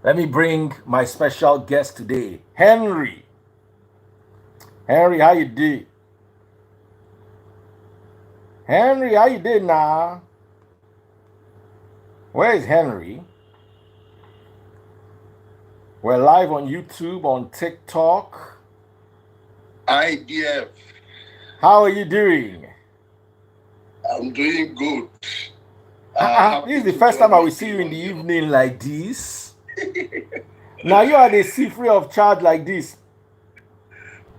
Let me bring my special guest today, Henry. Henry, how you doing? Henry, how you doing now? Where is Henry? We're live on YouTube, on TikTok. Hi, dear. How are you doing? I'm doing good. This is Happy the to first time join I will see again you in on the your. evening like this. Now you are the sea free of charge like this.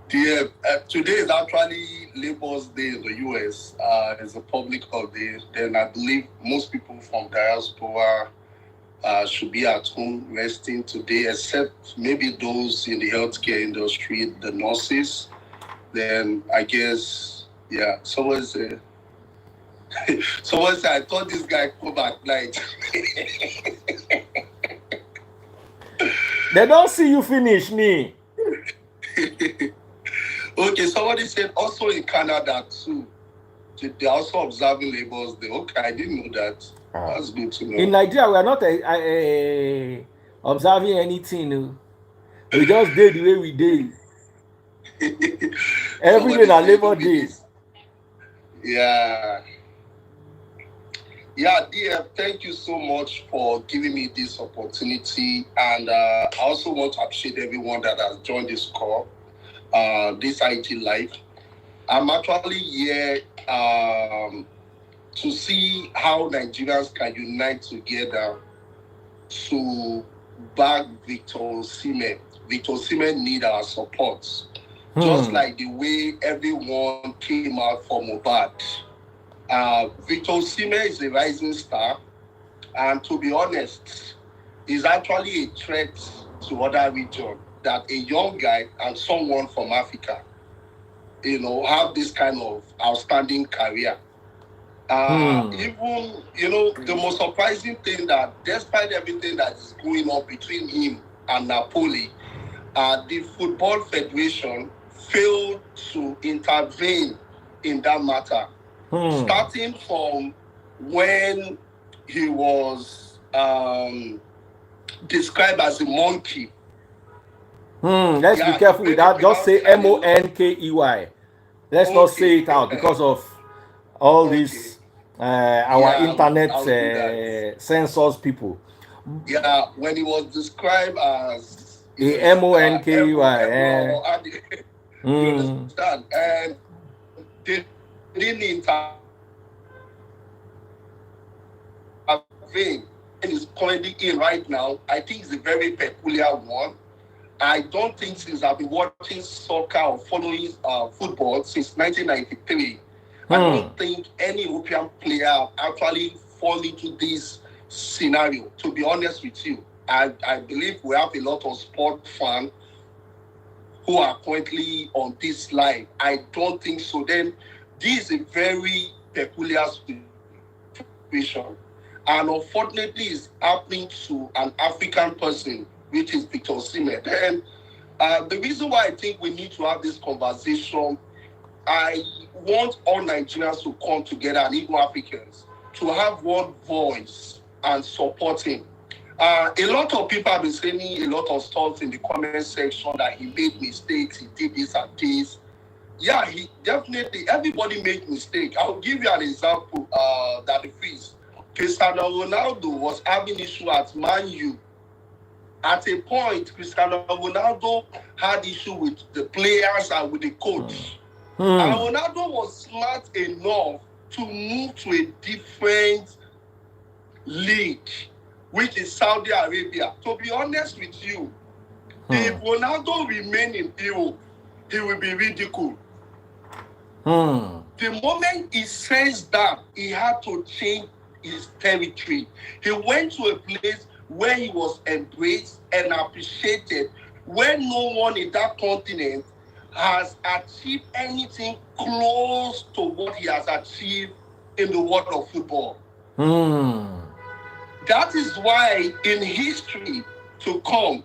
Dear, today is actually Labor's Day in the US. It's a public holiday. Then I believe most people from diaspora should be at home resting today, except maybe those in the healthcare industry, the nurses. Then I guess, yeah, someone said, I thought this guy come at night. They don't see you finish me. Okay, somebody said also in Canada too. They're also observing Labour's Day. Okay, I didn't know that. That's good to In know. Nigeria, we are not observing anything. No. We just did the way we did. Every day Somebody na said, Labor don't be Day. this. Yeah. Yeah, dear, thank you so much for giving me this opportunity. And I also want to appreciate everyone that has joined this call, this IT Live. I'm actually here to see how Nigerians can unite together to back Victor Osimhen. Victor Osimhen need our support. Just like the way everyone came out for Mohbad. Victor Osimhen is a rising star, and to be honest, is actually a threat to other regions. That a young guy and someone from Africa, have this kind of outstanding career. Even, the most surprising thing that despite everything that is going on between him and Napoli, the Football Federation failed to intervene in that matter. Starting from when he was described as a monkey. Let's be Yeah, the careful way with they that. Just pronounce say it, and a lot. Monkey. Let's not say Okay, it out because of all okay. these our Yeah, internet I'll do that. censors people. Yeah, when he was described as A Monkey. you Mm. understand, and they didn't intervene. And is currently in right now. I think it's a very peculiar one. I don't think since I've been watching soccer or following football since 1993, I don't think any European player actually fall into this scenario. To be honest with you, I believe we have a lot of sport fans who are currently on this line. I don't think so. Then this is a very peculiar situation. And unfortunately, it's happening to an African person, which is Victor Osimhen. And the reason why I think we need to have this conversation, I want all Nigerians to come together and even Africans to have one voice and support him. A lot of people have been saying a lot of stuff in the comment section that he made mistakes, he did this and this. Yeah, he definitely, everybody makes mistakes. I'll give you an example that the freeze. Cristiano Ronaldo was having issue at Man U. At a point, Cristiano Ronaldo had issue with the players and with the coach. And Ronaldo was smart enough to move to a different league, which is Saudi Arabia. To be honest with you, if Ronaldo remain in Europe, he will be ridiculed. The moment he says that, he had to change his territory. He went to a place where he was embraced and appreciated, where no one in that continent has achieved anything close to what he has achieved in the world of football. That is why in history to come,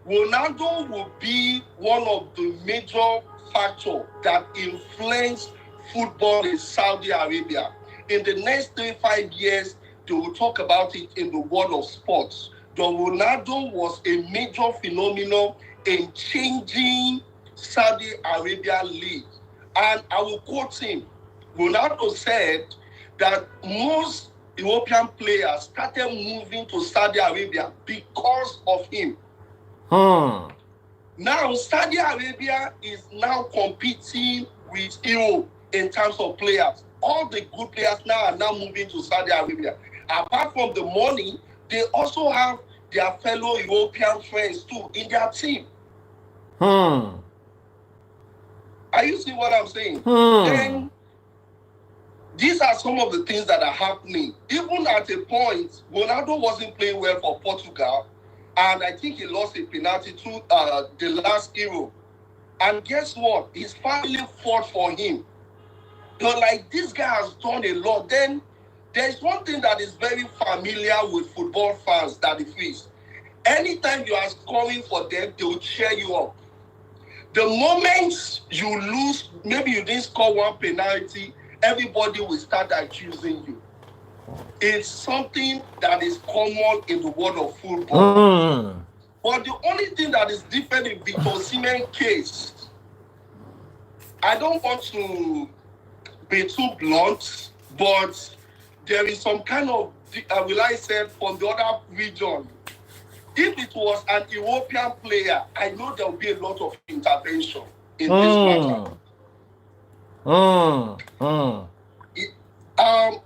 Ronaldo will be one of the major factors that influence football in Saudi Arabia. In the next 3-5 years, they will talk about it in the world of sports. Ronaldo was a major phenomenon in changing Saudi Arabia league. And I will quote him. Ronaldo said that most European players started moving to Saudi Arabia because of him. Now, Saudi Arabia is now competing with Europe in terms of players. All the good players now are now moving to Saudi Arabia. Apart from the money, they also have their fellow European friends too in their team. Are you seeing what I'm saying? Then these are some of the things that are happening. Even at a point, Ronaldo wasn't playing well for Portugal, and I think he lost a penalty to the last Euro. And guess what? His family fought for him. They're like, this guy has done a lot. Then there's one thing that is very familiar with football fans, that is, anytime you are scoring for them, they will cheer you up. The moment you lose, maybe you didn't score one penalty, everybody will start accusing you. It's something that is common in the world of football. But the only thing that is different in Victor Osimhen's case, I don't want to be too blunt, but there is some kind of, will I say, from the other region. If it was an European player, I know there will be a lot of intervention in this matter.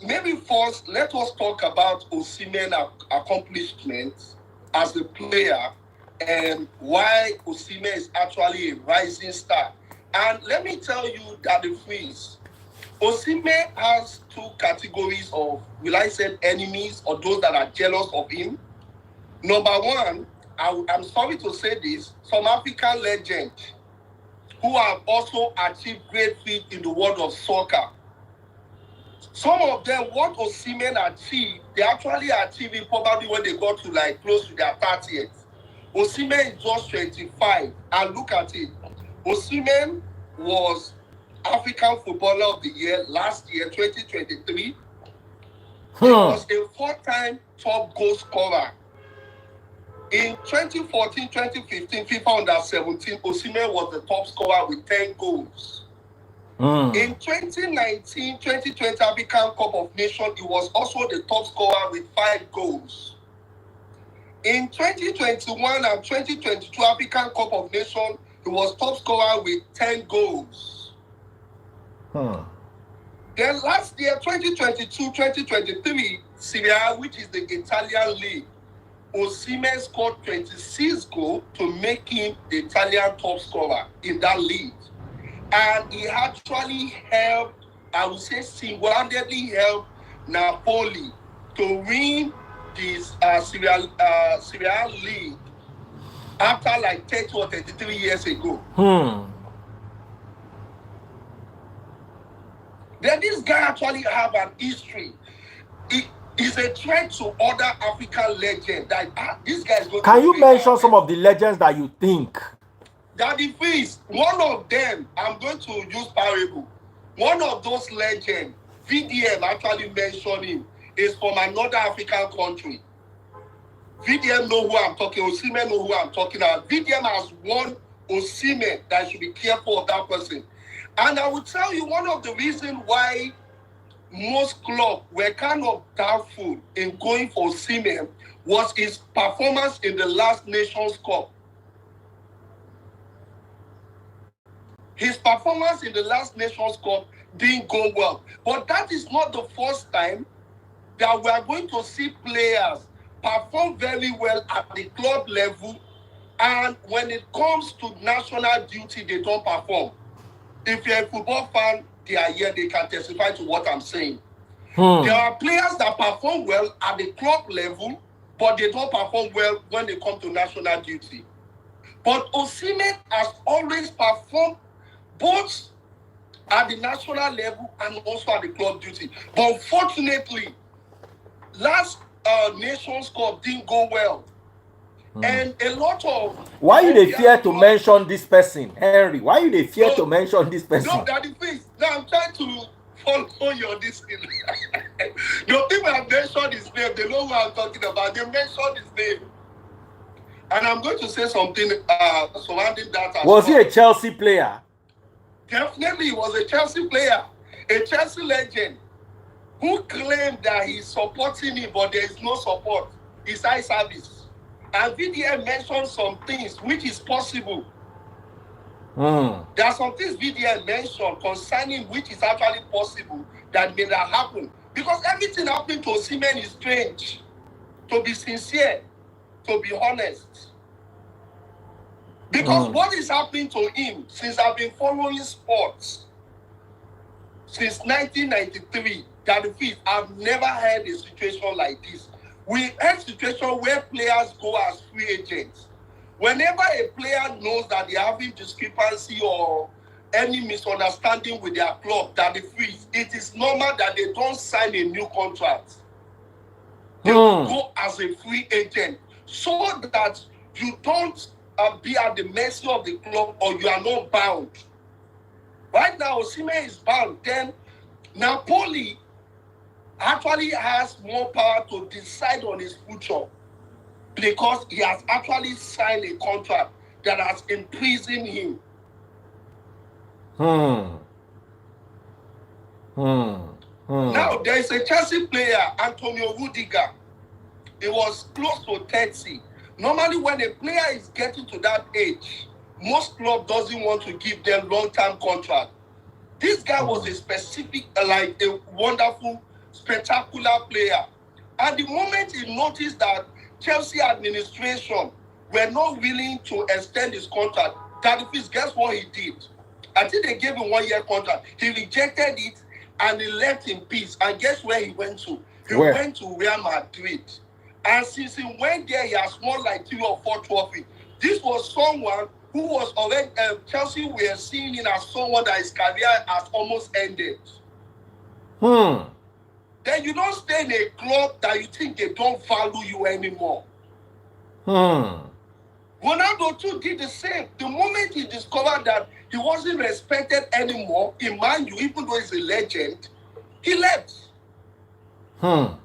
Maybe first, let us talk about Osimhen's accomplishments as a player and why Osimhen is actually a rising star. And let me tell you that the freeze, Osimhen has two categories of, will I say, enemies or those that are jealous of him. Number one, I'm sorry to say this, some African legends who have also achieved great feats in the world of soccer. Some of them, what Osimhen achieved, they actually achieved it probably when they got to like close to their 30th. Osimhen is just 25, and look at it. Osimhen was African Footballer of the Year last year, 2023. He was a 4-time top goal scorer. In 2014-2015 FIFA Under-17, Osimhen was the top scorer with 10 goals. In 2019-2020 African Cup of Nations, he was also the top scorer with 5 goals. In 2021 and 2022 African Cup of Nations, he was top scorer with 10 goals. Then last year, 2022-2023 Serie A, which is the Italian league, Osimhen scored 26 goals to make him the Italian top scorer in that league. And he actually helped, I would say single-handedly helped Napoli to win this Serie A league after like 30 or 33 years ago. Then this guy actually have an history. He's a threat to other African legends. That this guy is going. Can you mention some of the legends that you think? That the feast, one of them, I'm going to use parable. One of those legends, VDM actually mentioned him, is from another African country. VDM know who I'm talking, Osimhen know who I'm talking about. VDM has one Osimhen that should be careful of that person. And I will tell you one of the reasons why most clubs were kind of doubtful in going for Osimhen was his performance in the last Nations Cup. His performance in the last Nations Cup didn't go well. But that is not the first time that we are going to see players perform very well at the club level, and when it comes to national duty, they don't perform. If you're a football fan, they are here, they can testify to what I'm saying. There are players that perform well at the club level, but they don't perform well when they come to national duty. But Osimhen has always performed both at the national level and also at the club duty. But unfortunately, last Nations Cup didn't go well. And a lot of... Why you they fear to mention this person, Henry? Why you they fear to mention this person? No, that is please. Now I'm trying to follow your this thing. The people have mentioned his name. They know who I'm talking about. They mentioned his name. And I'm going to say something surrounding that as Was he well. a Chelsea player? Definitely, he was a Chelsea player, a Chelsea legend, who claimed that he's supporting him, but there is no support. It's eye service. And VDM mentioned some things which is possible. There are some things VDM mentioned concerning which is actually possible that may not happen. Because everything happening to Osimhen is strange. To be sincere, to be honest. Because what is happening to him since I've been following sports since 1993, that I've never had a situation like this. We had situation where players go as free agents. Whenever a player knows that they're having discrepancy or any misunderstanding with their club, that it is normal that they don't sign a new contract. They will go as a free agent so that you don't be at the mercy of the club or you are not bound. Right now, Osimhen is bound. Then Napoli actually has more power to decide on his future because he has actually signed a contract that has imprisoned him. Now, there is a Chelsea player, Antonio Rudiger. He was close to 30. Normally, when a player is getting to that age, most club doesn't want to give them long-term contract. This guy was a specific, like a wonderful, spectacular player. And the moment he noticed that Chelsea administration were not willing to extend his contract, guess what he did? I think they gave him 1 year contract. He rejected it and he left in peace. And guess where he went to? He went to Real Madrid. And since he went there, he has won like 3 or 4 trophies. This was someone who was already, Chelsea were seeing him as someone that his career has almost ended. Then you don't stay in a club that you think they don't value you anymore. Ronaldo too did the same. The moment he discovered that he wasn't respected anymore in Man U, even though he's a legend, he left. You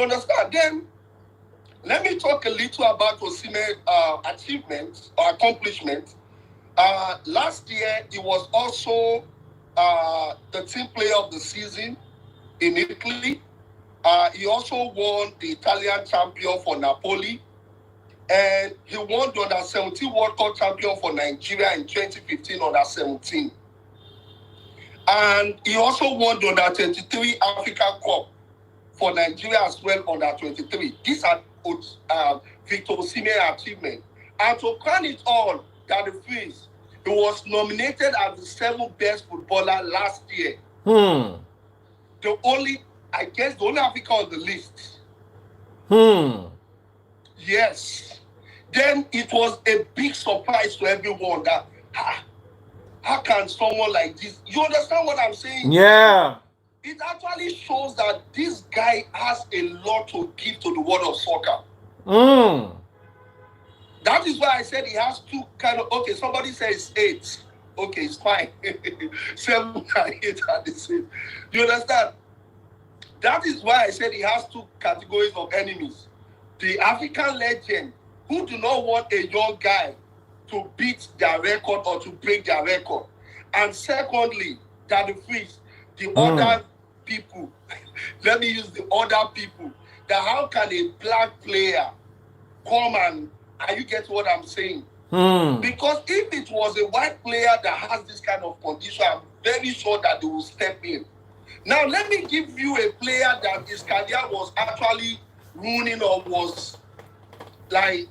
understand? Then let me talk a little about Osimhen's achievements or accomplishments. Last year, he was also the team player of the season in Italy. He also won the Italian champion for Napoli. And he won the Under-17 World Cup champion for Nigeria in 2015 Under-17. And he also won the Under-23 Africa Cup for Nigeria as well Under-23. These are Victor Osimhen achievements. And to crown it all, that he was nominated as the 7th best footballer last year. The only African on the list. Yes. Then it was a big surprise to everyone that how can someone like this? You understand what I'm saying? Yeah. It actually shows that this guy has a lot to give to the world of soccer. That is why I said he has two kind of. Okay, somebody says 8. Okay, it's fine. 7 and 8 are the same. You understand? That is why I said he has 2 categories of enemies. The African legend who do not want a young guy to beat their record or to break their record. And secondly, that the other people, let me use the other people, that how can a black player come and you get what I'm saying? Because if it was a white player that has this kind of condition, I'm very sure that they will step in. Now, let me give you a player that his career was actually ruining or was like,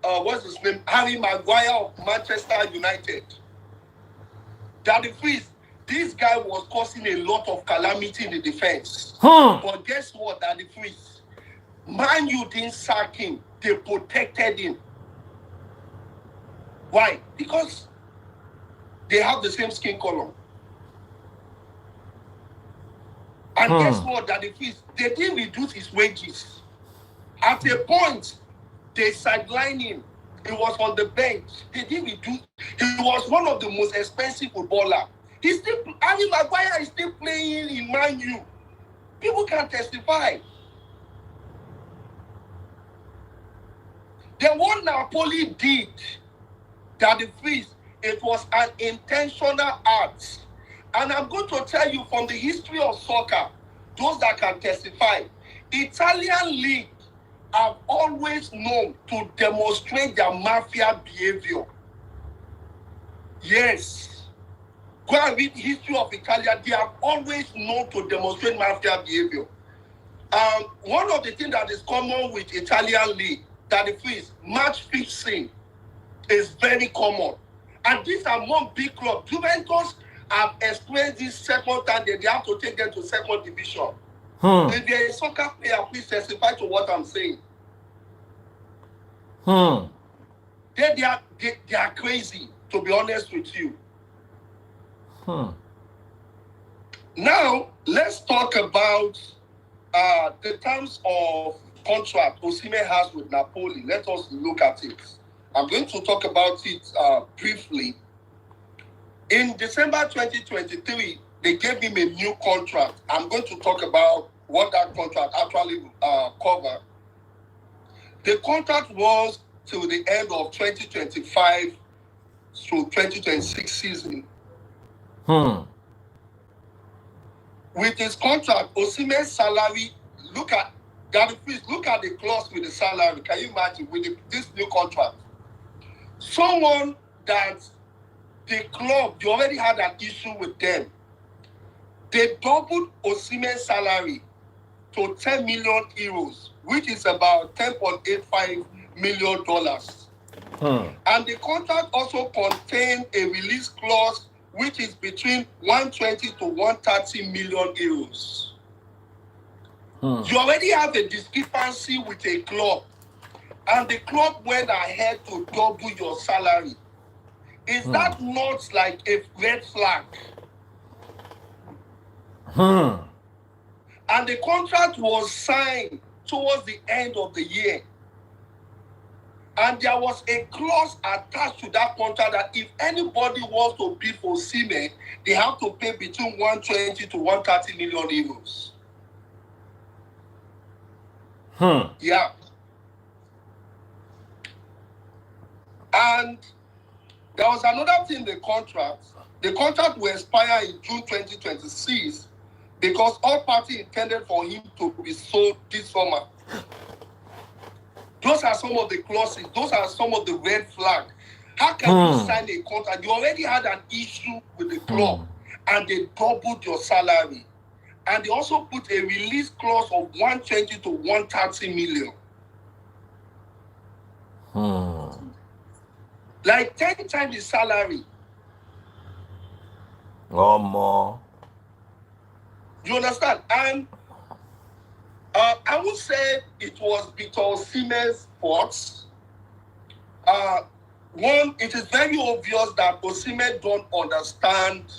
what's his name? Harry Maguire of Manchester United. Daddy Freeze, this guy was causing a lot of calamity in the defense. But guess what, Daddy Freeze? Man U didn't sack him. They protected him. Why? Because they have the same skin color. And guess what, Daddy Freeze? They didn't reduce his wages. At a point, they sidelined him. He was on the bench. They didn't reduce. He was one of the most expensive footballers. Harry Maguire is still playing in Man U. People can testify. The one Napoli did, that the freeze, it was an intentional act. And I'm going to tell you from the history of soccer, those that can testify, Italian league have always known to demonstrate their mafia behavior. Yes. Go and read the history of Italia. They have always known to demonstrate mafia behavior. One of the things that is common with Italian league, that the freeze, match fixing is very common. And these are among big clubs. Juventus have experienced this second time that they have to take them to second division. If you're a soccer player, please testify to what I'm saying. They are crazy, to be honest with you. Now, let's talk about the terms of contract Osimhen has with Napoli. Let us look at it. I'm going to talk about it briefly. In December 2023, they gave him a new contract. I'm going to talk about what that contract actually covered. The contract was till the end of 2025 through 2026 season. With his contract, Osimhen's salary, look at the clause with the salary. Can you imagine with this new contract? Someone that the club, you already had an issue with them. They doubled Osimhen's salary to 10 million euros, which is about $10.85 million. And the contract also contained a release clause which is between 120 to 130 million euros. You already have a discrepancy with a club, and the club went ahead to double your salary. Is that not like a red flag? And the contract was signed towards the end of the year. And there was a clause attached to that contract that if anybody wants to bid for Osimhen, they have to pay between 120 to 130 million euros. Yeah. And there was another thing in the contract. The contract will expire in June 2026 because all parties intended for him to be sold this summer. Those are some of the clauses. Those are some of the red flags. How can you sign a contract? You already had an issue with the club, and they doubled your salary. And they also put a release clause of 120 to 130 million. Like 10 times the salary. Or more. You understand? And I would say it was Victor Osimhen's fault. One, it is very obvious that Osimhen don't understand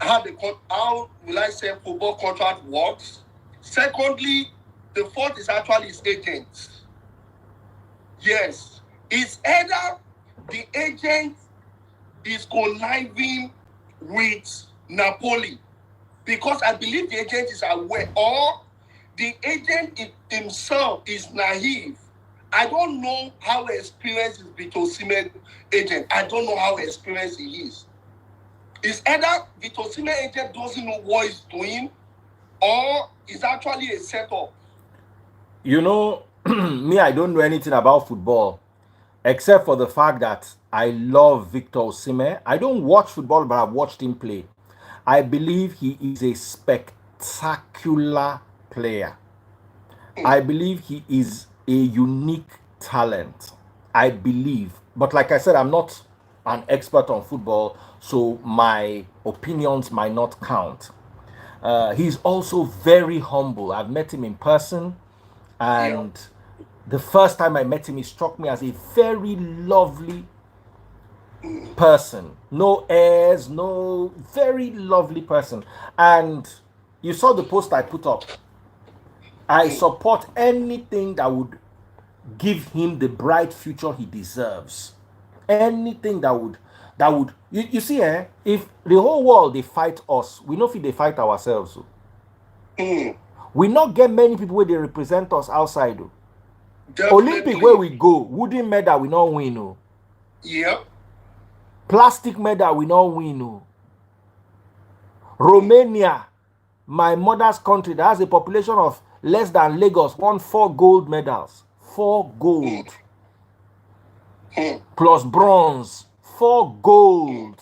how will I say football contract works. Secondly, the fault is actually his agent. Yes, it's either the agent is conniving with Napoli, because I believe the agent is aware, or the agent himself is naive. I don't know how experienced is Victor Osimhen agent. I don't know how experienced he is. It's either Victor Osimhen agent doesn't know what he's doing, or it's actually a setup. You know, me, I don't know anything about football, except for the fact that I love Victor Osimhen. I don't watch football, but I've watched him play. I believe he is a spectacular player. I believe he is a unique talent. I believe. But like I said, I'm not an expert on football, so my opinions might not count. He's also very humble. I've met him in person, and the first time I met him, he struck me as a very lovely person. No airs, no, very lovely person. And you saw the post I put up. I support anything that would give him the bright future he deserves. Anything that would you see, if the whole world they fight us, we know if they fight ourselves. We not get many people where they represent us outside. Olympic where Definitely. we go, wooden medal we not win. Oh. Yep. Plastic medal we not win. Oh. Hmm. Romania, my mother's country, that has a population of less than Lagos, won 4 gold medals. 4 gold. Hmm. Hmm. Plus bronze. 4 Hmm. gold.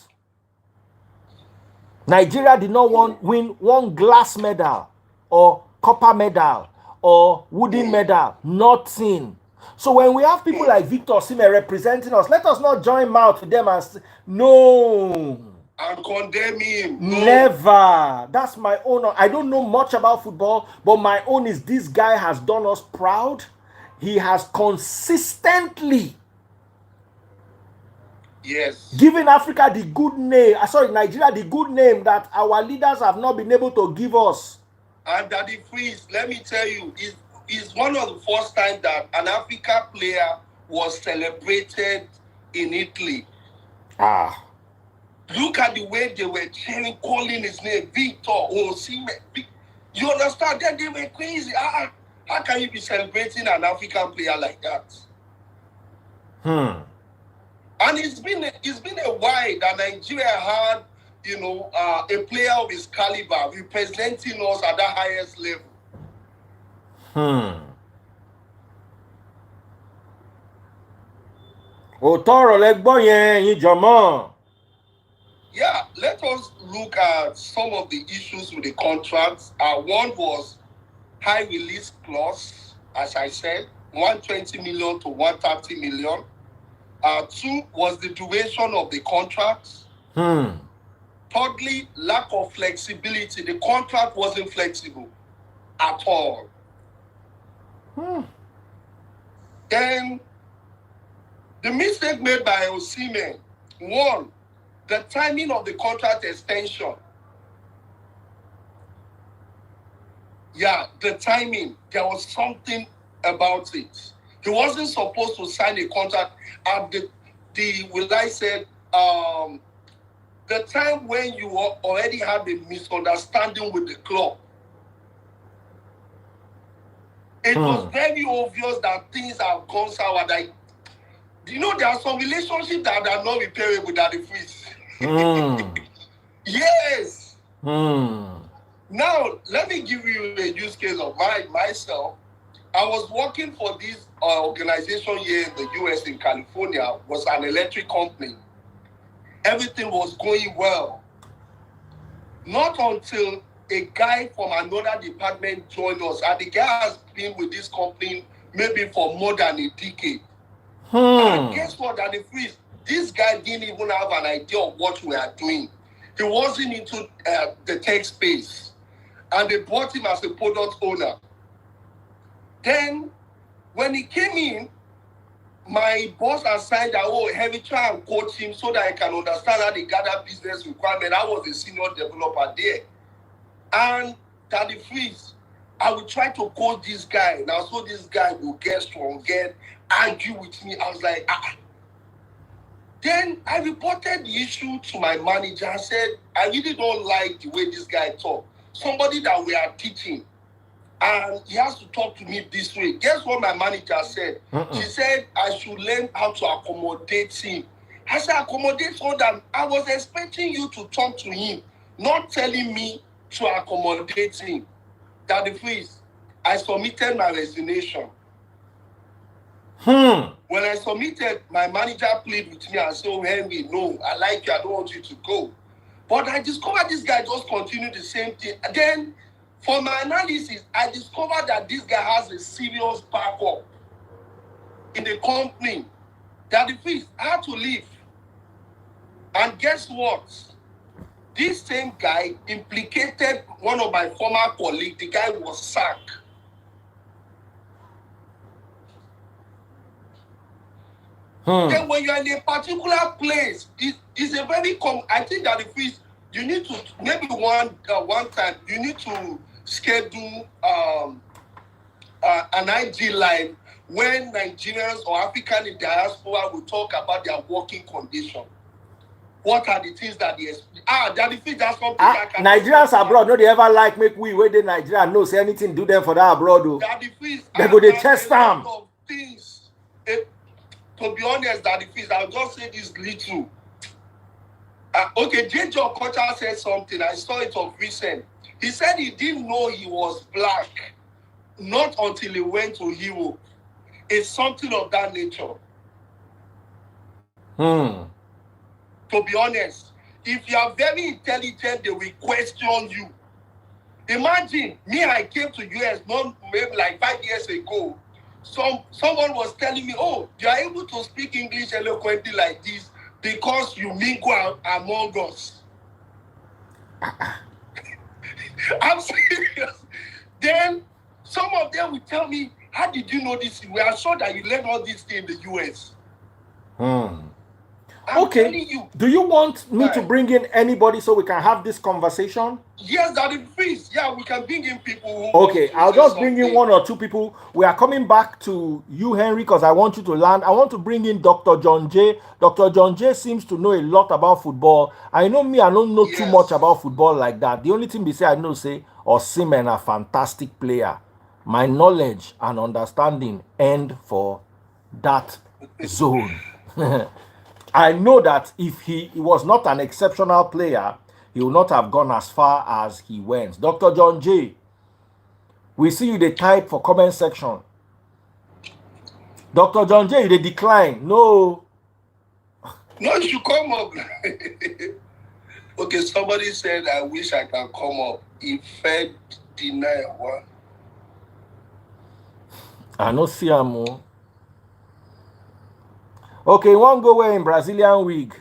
Nigeria did not Hmm. win 1 glass medal or copper medal or wooden Hmm. medal. Nothing. So when we have people Hmm. like Victor Osimhen representing us, let us not join mouth with them and say, no, And condemn him. No. never. That's my own. I don't know much about football, but my own is this guy has done us proud. He has consistently Yes. giving Africa the good name, sorry, Nigeria the good name that our leaders have not been able to give us. And Daddy Freeze, let me tell you, is one of the first time that an Africa player was celebrated in Italy. Ah. Look at the way they were cheering, calling his name, Victor Osimhen. You understand? Then they were crazy. How can you be celebrating an African player like that? And it's been a while that Nigeria had, a player of his caliber representing us at the highest level. Òótọ́ ọ̀rọ̀ lẹ gbọ́ yẹn ẹ̀yin jọ̀mọ́. Yeah, let us look at some of the issues with the contracts. One was high release clause, as I said, 120 million to 130 million. Two was the duration of the contracts. Thirdly, lack of flexibility. The contract wasn't flexible at all. Then the mistake made by Osimhen, one, the timing of the contract extension. Yeah, the timing, there was something about it. He wasn't supposed to sign a contract at the time when you already have a misunderstanding with the club. It was very obvious that things have gone sour. Like, there are some relationships that are not repairable, that the freeze. Yes. Now, let me give you a use case of myself. I was working for this organization here in the US in California, was an electric company. Everything was going well. Not until a guy from another department joined us, and the guy has been with this company maybe for more than a decade. And guess what? At the freeze, this guy didn't even have an idea of what we are doing. He wasn't into the tech space, and they brought him as a product owner. Then, when he came in, my boss assigned that, have you try and coach him so that I can understand how they gather business requirement. I was a senior developer there. And at the freeze, I would try to coach this guy. Now, so this guy will get strong, argue with me. I was like, Then I reported the issue to my manager and said, I really don't like the way this guy talks. Somebody that we are teaching, and he has to talk to me this way. Guess what my manager said? She said I should learn how to accommodate him. I said, accommodate so that I was expecting you to talk to him, not telling me to accommodate him. That the freeze, I submitted my resignation. When I submitted, my manager pleaded with me and said, Henry, no, I like you, I don't want you to go. But I discovered this guy just continued the same thing. Then, for my analysis, I discovered that this guy has a serious backup in the company. That the freeze, I had to leave. And guess what? This same guy implicated one of my former colleagues. The guy was sacked. Then when you're in a particular place, it's a very I think that the freeze, you need to, maybe one time, you need to schedule an IG live when Nigerians or African in diaspora will talk about their working condition. What are the things that they that the things that's something that can Nigerians abroad, no, they ever like make we where they Nigeria no say anything do them for that abroad though. That the freeze, they go they test them. to be honest, that the fees, I'll just say this little. Okay, J. John Kocha said something. I saw it of recent. He said he didn't know he was black, not until he went to Europe. It's something of that nature. To be honest, if you are very intelligent, they will question you. Imagine me, I came to US maybe like 5 years ago. Someone was telling me, oh, you are able to speak English eloquently like this because you mingle among us. I'm serious. Then some of them will tell me, how did you know this? We are sure that you learned all this thing in the US. Okay. Do you want me to bring in anybody so we can have this conversation? Yes, that is please. Yeah, we can bring in people. Okay, I'll just bring in 1 or 2 people. We are coming back to you, Henry, because I want you to learn. I want to bring in Dr. John J. Dr. John J seems to know a lot about football. I know me, I don't know too much about football like that. The only thing we say I know, say, Osimhen a fantastic player. My knowledge and understanding end for that zone. I know that if he was not an exceptional player, he would not have gone as far as he went. Dr. John J, we see you the type for comment section. Dr. John J, you the decline. No. No, you should come up. Okay, somebody said, I wish I can come up. If Fed deny what? I no see him. Okay, one go away in Brazilian wig.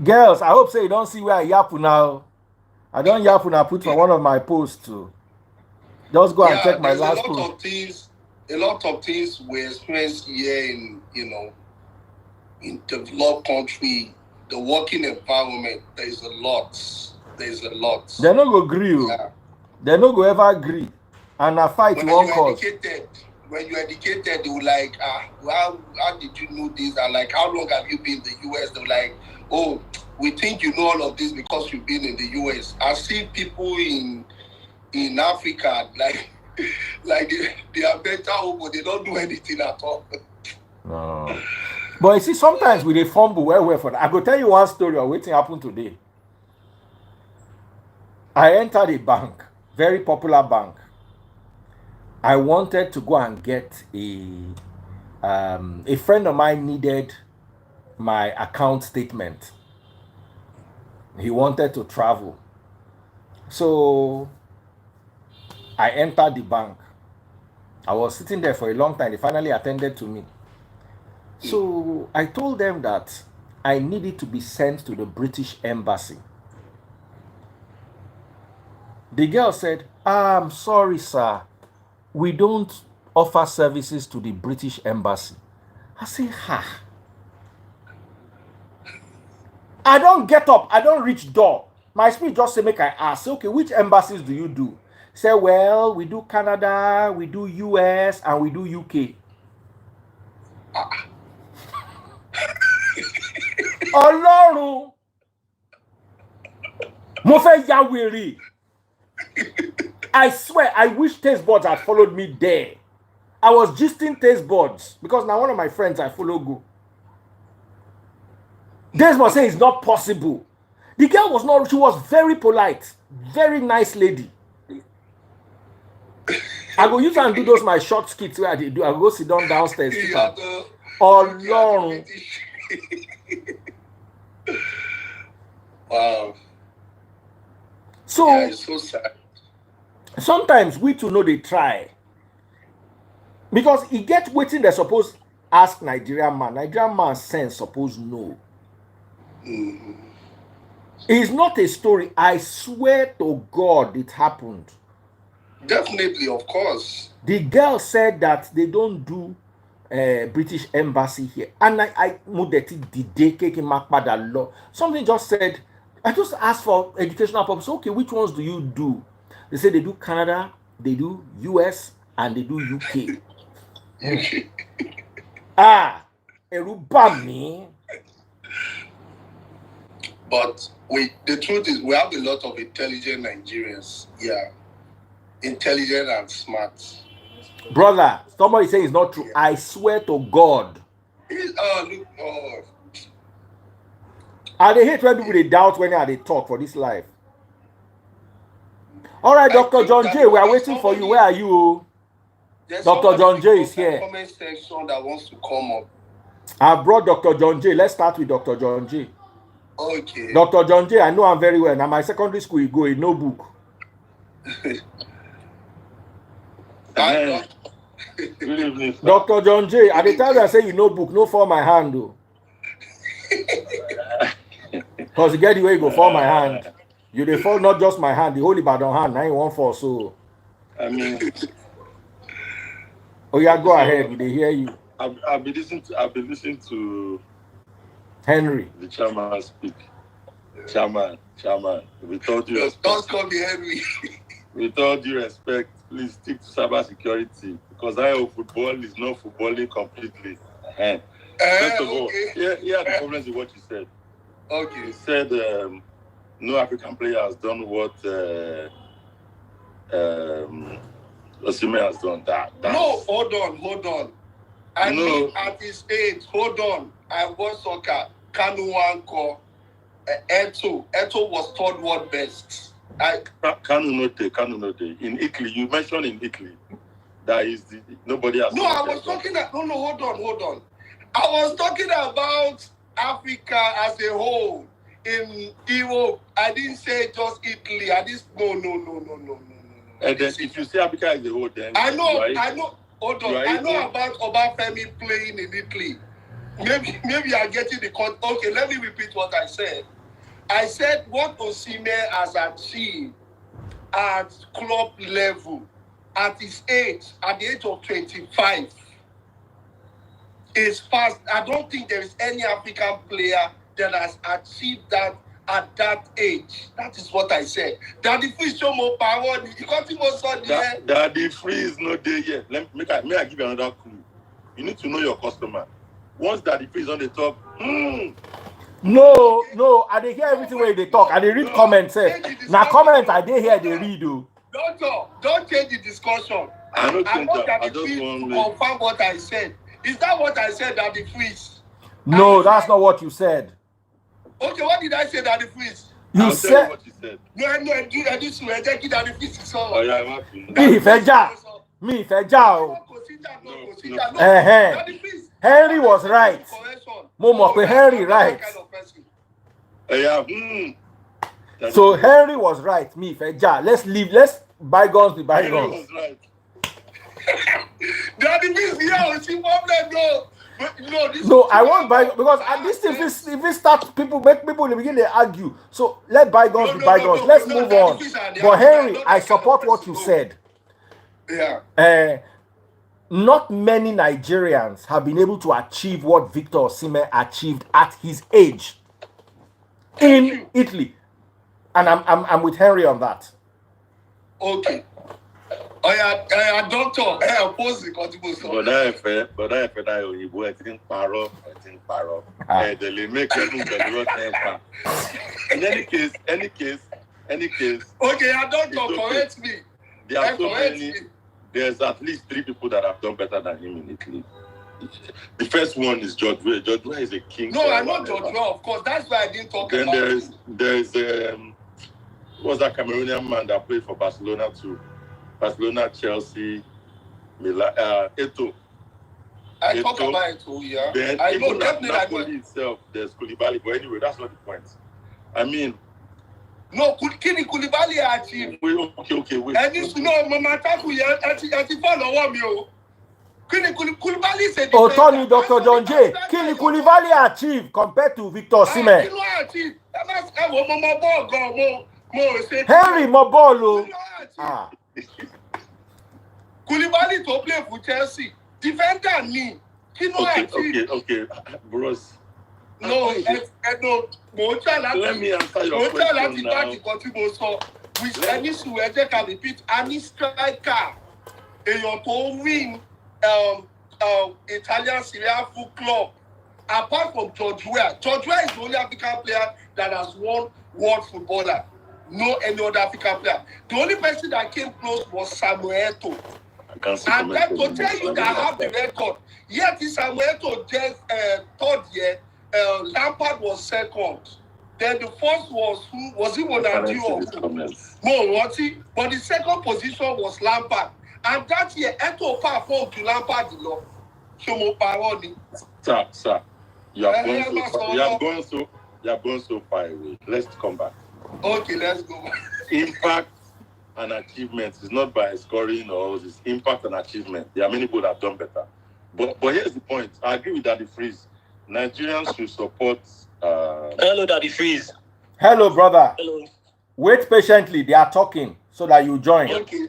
Girls, I hope so you don't see where I yapu now. I don't yapu now put for one of my posts too. Just go and check my last post. A lot of things we experience here in, in developed country, the working environment, there's a lot. They no go agree. Yeah. They no go ever agree. And a fight won't cause. When you're educated, they will like, how did you know this? And like, how long have you been in the US? They're like, oh, we think you know all of this because you've been in the US. I see people in Africa, like they are better, but they don't do anything at all. No. But you see, sometimes with a fumble, where for that. I go tell you one story of what happened today. I entered a bank, very popular bank. I wanted to go and get a friend of mine needed my account statement. He wanted to travel. So I entered the bank. I was sitting there for a long time. They finally attended to me. So I told them that I needed to be sent to the British Embassy. The girl said, I'm sorry, sir. We don't offer services to the British Embassy. I say, ha. I don't get up. I don't reach door. My spirit just say, make I ask. Okay, which embassies do you do? Say, well, we do Canada, we do US, and we do UK. Ọlọ́run. Mo fẹ́ ya wèrè. I swear, I wish Taste Buds had followed me there. I was gisting Taste Buds because now one of my friends I follow go. Taste Buds say it's not possible. The girl was not, she was very polite, very nice lady. I go use and do those my short skits where I do. I go sit down downstairs. Ọlọ́run. Wow. So, yeah, it's so sad. Sometimes we too know they try. Because he get waiting they suppose ask Nigerian man sense suppose know. It's not a story. I swear to God it happened. Definitely, of course. The girl said that they don't do British Embassy here. And I something just said, I just asked for educational purpose. Okay, which ones do you do? They say they do Canada, they do US, and they do UK. Erubami. But the truth is, we have a lot of intelligent Nigerians. Yeah. Intelligent and smart. Brother, somebody say it's not true. I swear to God. Look, I they hate when people they doubt when they talk for this life. All right, I Dr. think John that J, we are there's waiting for you. somebody, Where are you? there's Dr. somebody John in J is the here. comment section that wants to come up. I brought Dr. John J. Let's start with Dr. John J. Okay. Dr. John J, I know him very well. Now my secondary school, he go in no book. I Good evening, sir. Dr. John J, at the time I say you no book, no for my hand though. Because you get the way you go for my hand. You dey fall not just my hand, the whole Ibadan hand. Now you want for so. I mean, Oh yeah, go ahead. We dey hear you. I've been listening to Henry. the chairman speak. Chairman. With all due just respect, call me Henry. with all due respect, please stick to cyber security because I football is not footballing completely. First of all, Okay. here are the problems with what you said. Okay. You said no African player has done what Osimhen has done. No, hold on. I mean, at his age, hold on. I watch soccer. Kanu Wanko, Eto. Eto was third world best. Kanu Note. In Italy, you mentioned in Italy that is nobody has. No, I was talking. Hold on. I was talking about Africa as a whole. In Europe, I didn't say just Italy. No. And then if you say Africa as a whole, then I know. Hold on. I know about Obafemi playing in Italy. Maybe I'm getting the con. Okay, let me repeat what I said. I said what Osimhen has achieved at club level at his age, at the age of 25, is fast. I don't think there is any African player that has achieved that at that age. That is what I said. Daddy Free show more power. You got him also there. Daddy Free is not there yet. May I give you another clue? You need to know your customer. Once Daddy Free is on the top, No, I dey hear everything where they talk. I dey read comments. Now comment I dey hear they read though. Don't change the discussion. I know Daddy Free to confirm what I said. Is that what I said, Daddy Freeze? No, that's not what you said. Okay, what did I say, Daddy Freeze? You said what you said. No, I do so. I take it, Daddy Freeze is all. Oh yeah, I'm happy. Me feja. No. Henry was right. Momo Henry right. So Henry was right. Me feja. Let's bygones be bygones. Henry was right. Daddy Freeze, yeah, see problem no. No, I want bygones because this if it starts make people begin to argue. So let bygones be bygones. Let's move on. But Henry, I support what you said. Yeah. Not many Nigerians have been able to achieve what Victor Osimhen achieved at his age in Italy, and I'm with Henry on that. Okay. Doctor, oppose the contribution. But I feel I think paro. They make in any case. Okay, Doctor, correct me. There are so many. There's at least 3 people that have done better than him in Italy. The first one is George Weah. George Weah is a king. No, I know George Weah, of course. That's why I didn't talk then about it. There's what's that Cameroonian man that played for Barcelona too? Barcelona, Chelsea, Milan, Eto. I talk about it too, yeah. Then I know even at definitely. Napoli itself, there's Koulibaly. But anyway, that's not the point. I mean, no, Kini Koulibaly achieved. Wait. And this Mama Taku, I follow me. Kini Koulibaly said. Oh, Tony, Dr. John J. Kini Koulibaly achieved compared to Victor Osimhen. Henry Mobolo. Koulibaly to play for Chelsea. Defender me. Okay, bros. No, let me answer your question now. Which any suwede can repeat any striker èèyàn tó win Italian Serie A full club apart from George Weah. George Weah is the only African player that has won World Footballer. No any other African player. The only person that came close was Samuel Eto'o. And then to tell you that I have the record, yet Samuel to just third year, Lampard was second. Then the first was who? Was it Ronaldo? No, was he? But the second position was Lampard. And that year, Eto performed to Lampard. Sir, you have gone so far away. Let's come back. Okay, let's go. Impact and achievement is not by scoring or it's impact and achievement. There are many people that have done better. But here's the point. I agree with Daddy Freeze. Nigerians should support. Hello, Daddy Freeze. Hello, brother. Hello. Wait patiently. They are talking so that you join. Okay.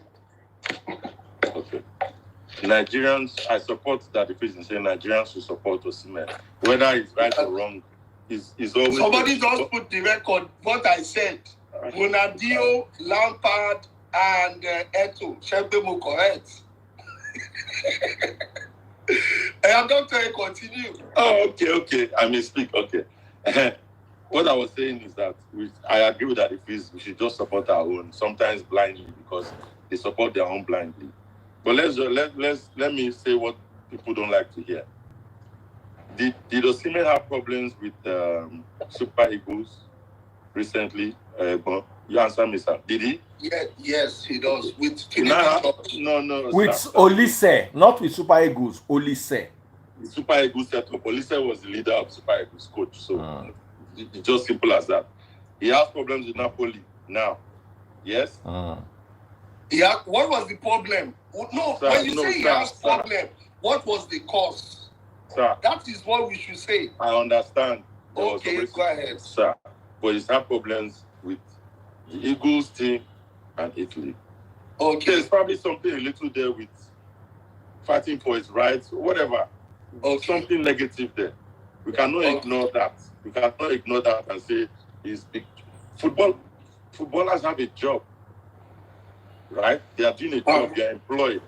Nigerians, I support Daddy Freeze in saying Nigerians should support Osimhen. Whether it's right or wrong, is always. Somebody just put the record. What I said. Ronaldo, Lampard, and Eto. Shebemo correct. I'm going to continue. Oh, okay. I may speak. Okay. What I was saying is that I agree with that. If we should just support our own, sometimes blindly because they support their own blindly. But let me say what people don't like to hear. Did Osimhen have problems with Super Eagles recently? You answer me, sir. Did he? Yes, he does. With no. With Olise, not with Super Eagles. Olise. The Super Eagles setup. Olise was the leader of Super Eagles coach. So it's just simple as that. He has problems with Napoli now. Yes. Yeah. What was the problem? No, sir, when you say he has problem, what was the cause? Sir, that is what we should say. I understand. Okay, go ahead, sir. But he's had problems with the Eagles team and Italy. Okay. There's probably something a little there with fighting for his rights, or whatever. Okay. Something negative there. We cannot ignore that. We cannot ignore that and say he's big. Footballers have a job, right? They are doing a job. They are employed.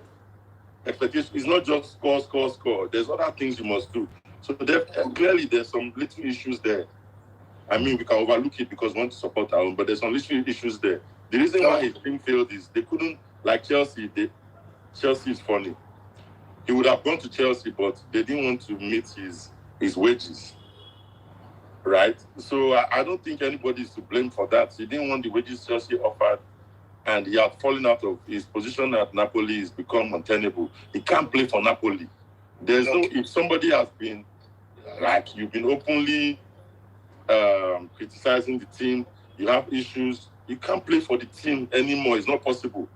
Expectation is not just score. There's other things you must do. So clearly there's some little issues there. I mean, we can overlook it because we want to support our own, but there's some little issues there. The reason why his team failed is they couldn't, like Chelsea. Chelsea is funny. He would have gone to Chelsea, but they didn't want to meet his wages, right? So I don't think anybody is to blame for that. He didn't want the wages Chelsea offered, and he had fallen out of his position at Napoli. Has become untenable. He can't play for Napoli. There's no, if somebody has been, like, you've been openly criticizing the team, you have issues, you can't play for the team anymore. It's not possible.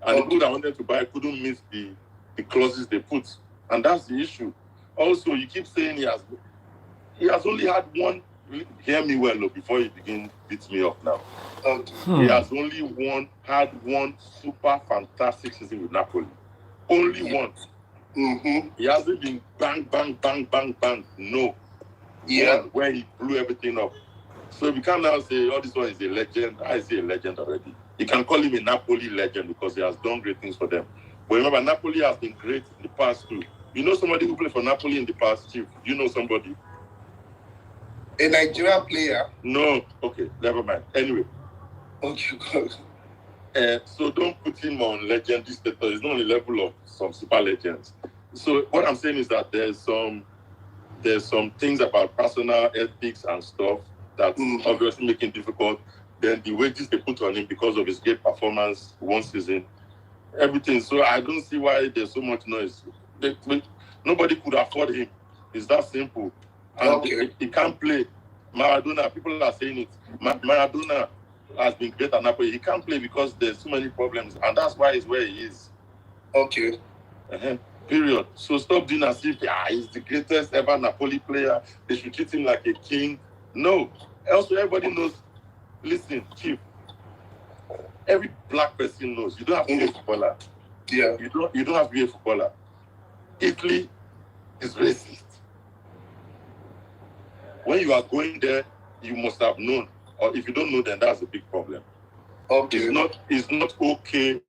And the people that wanted to buy couldn't meet the clauses they put. And that's the issue. Also, you keep saying he has only had one, hear me well before you begin beat me up now. He has only had one super fantastic season with Napoli. Only one. Mm-hmm. He hasn't been bang. No. Yeah. Where he blew everything up. So we can't now say, this one is a legend. I say a legend already. You can call him a Napoli legend because he has done great things for them. But remember, Napoli has been great in the past too. You know somebody who played for Napoli in the past, Chief? You know somebody? A Nigerian player? No. Okay, never mind. Anyway. Okay, so don't put him on legendary status. He's not on the level of some super legends. So what I'm saying is that there's some things about personal ethics and stuff that obviously make him difficult. Then the wages they put on him because of his great performance one season, everything. So I don't see why there's so much noise. Nobody could afford him. It's that simple. And he can't play. Maradona, people are saying it. Maradona has been great at Napoli. He can't play because there's too many problems, and that's why he's where he is. Okay. Period. So stop doing as if he's the greatest ever Napoli player. They should treat him like a king. No. Also, everybody knows. Listen, Chief. Every black person knows you don't have to be a footballer. Yeah. You don't have to be a footballer. Italy is racist. When you are going there, you must have known. Or if you don't know, then that's a big problem. Okay. It's not okay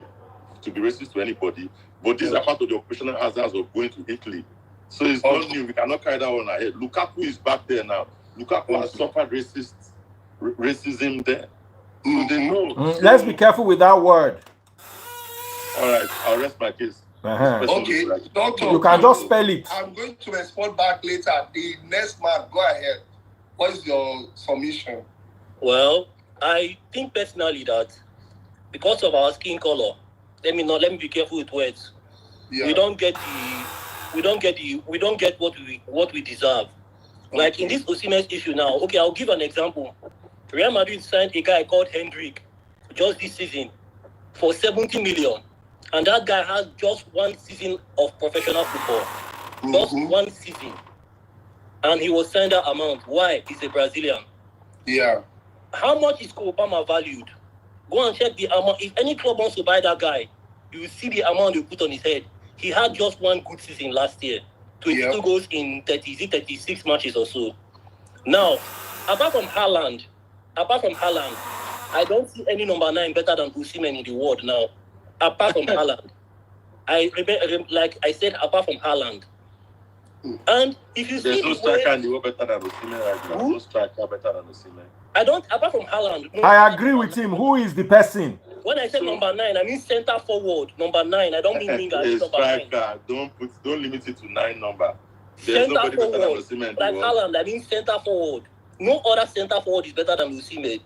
to be racist to anybody, but these are part of the operational hazards of going to Italy. So it's not new. We cannot carry that on our head. Lukaku is back there now. Lukaku has suffered racism there. So they know. Let's be careful with that word. All right, I'll rest my case. Uh-huh. Okay, doctor. You can just spell it. I'm going to respond back later. The next man, go ahead. What is your submission? Well, I think personally that because of our skin color, let me be careful with words. Yeah. We don't get what we deserve. Okay. Like in this Osimhen issue now. Okay, I'll give an example. Real Madrid signed a guy called Hendrick just this season for 70 million. And that guy has just one season of professional football. Just one season. And he was signed that amount. Why? He's a Brazilian. Yeah. How much is Obama valued? Go and check the amount. If any club wants to buy that guy, you will see the amount they put on his head. He had just one good season last year. 22 goals in 36 matches or so. Now, apart from Haaland, I don't see any number 9 better than Osimhen in the world now. Apart from Haaland. I remember, like I said, apart from Haaland. And if you there's see no striker in the world better than Osimhen right now. No striker better than Osimhen. Apart from Haaland. No, I agree with him. Who is the person? When I say number 9, I mean center forward. Number 9. I don't mean winger. I mean number 9. Don't limit it to 9 number. There's center nobody forward, better than Osimhen. like Haaland, I mean center forward. No other center forward is better than Osimhen.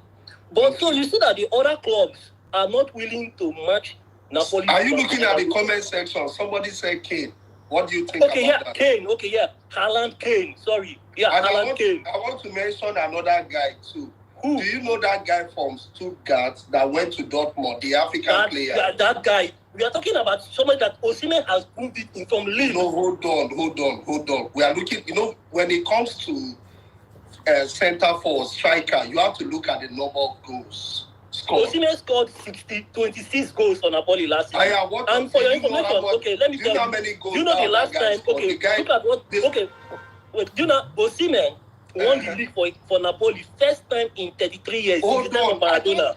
But so you see that the other clubs are not willing to match Napoli. Are you looking at the comment section? Somebody said Kane. What do you think about that? Kane. Okay, yeah. Haaland, Kane. Sorry. Yeah, and Haaland, Kane. I want to mention another guy too. Who? Do you know that guy from Stuttgart that went to Dortmund, the African player? That guy. We are talking about somebody that Osimhen has proved it in from Lille. No, hold on. We are looking, when it comes to center forward, striker, you have to look at the number of goals scored. Osimhen scored 26 goals for Napoli last season. And for your information, let me tell you. How many goals you know the last time, look at what, wait, do you know, Osimhen won the league for Napoli first time in 33 years. Since the time of Maradona.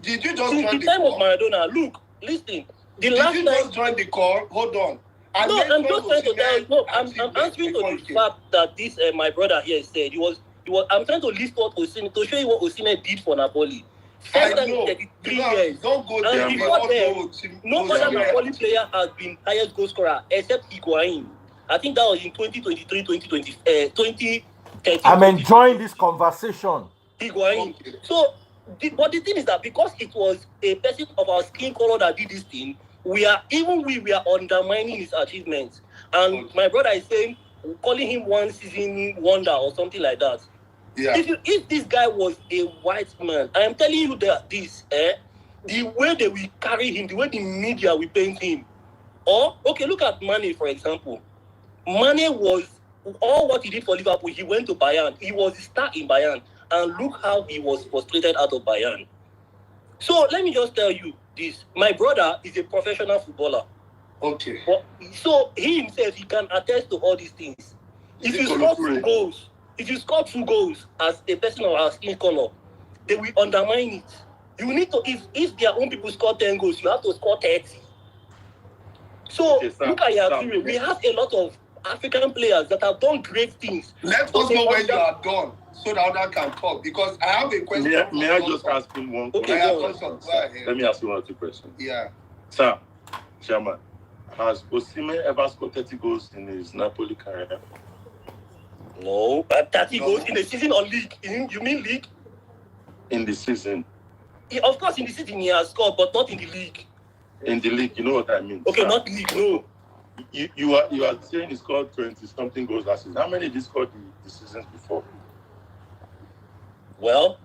Did you just join the time of Maradona? Look, listen. Did you just join the call? Hold on. I'm just trying to tell you. No, I'm answering to the fact that this my brother here said. I'm trying to list what Osimhen to show you what Osimhen did for Napoli. First time in 33 years. Don't go there. And before then, no other Napoli player has been highest goal scorer except Higuain. I think that was in 2023, 2013. I'm enjoying this conversation. Higuain. So, but the thing is that because it was a person of our skin color that did this thing, we are undermining his achievements. And my brother is saying, calling him one season wonder or something like that. Yeah. If this guy was a white man, I am telling you that the way they will carry him, the way the media will paint him. Or, okay, look at Mane, for example. Mane was all what he did for Liverpool. He went to Bayern. He was a star in Bayern. And look how he was frustrated out of Bayern. So let me just tell you this. My brother is a professional footballer. Okay. So he himself, he can attest to all these things. If you score 2 goals as a person of our skin color, they will undermine it. You need to, if their own people score 10 goals, you have to score 30. So look at your team. We have a lot of African players that have done great things. Let us know when you are done, so that others can talk. Because I have a question. May I just ask him one question? Okay, let me ask you 1 or 2 questions. Yeah. Sir, Chairman, has Osimhen ever scored 30 goals in his Napoli career? No, 30 goals in the season or league? You mean league? In the season. Of course, in the season he has scored, but not in the league. In the league, you know what I mean? Okay, not league, no. You are saying he scored 20-something goals last season. How many did he score the seasons before? Well,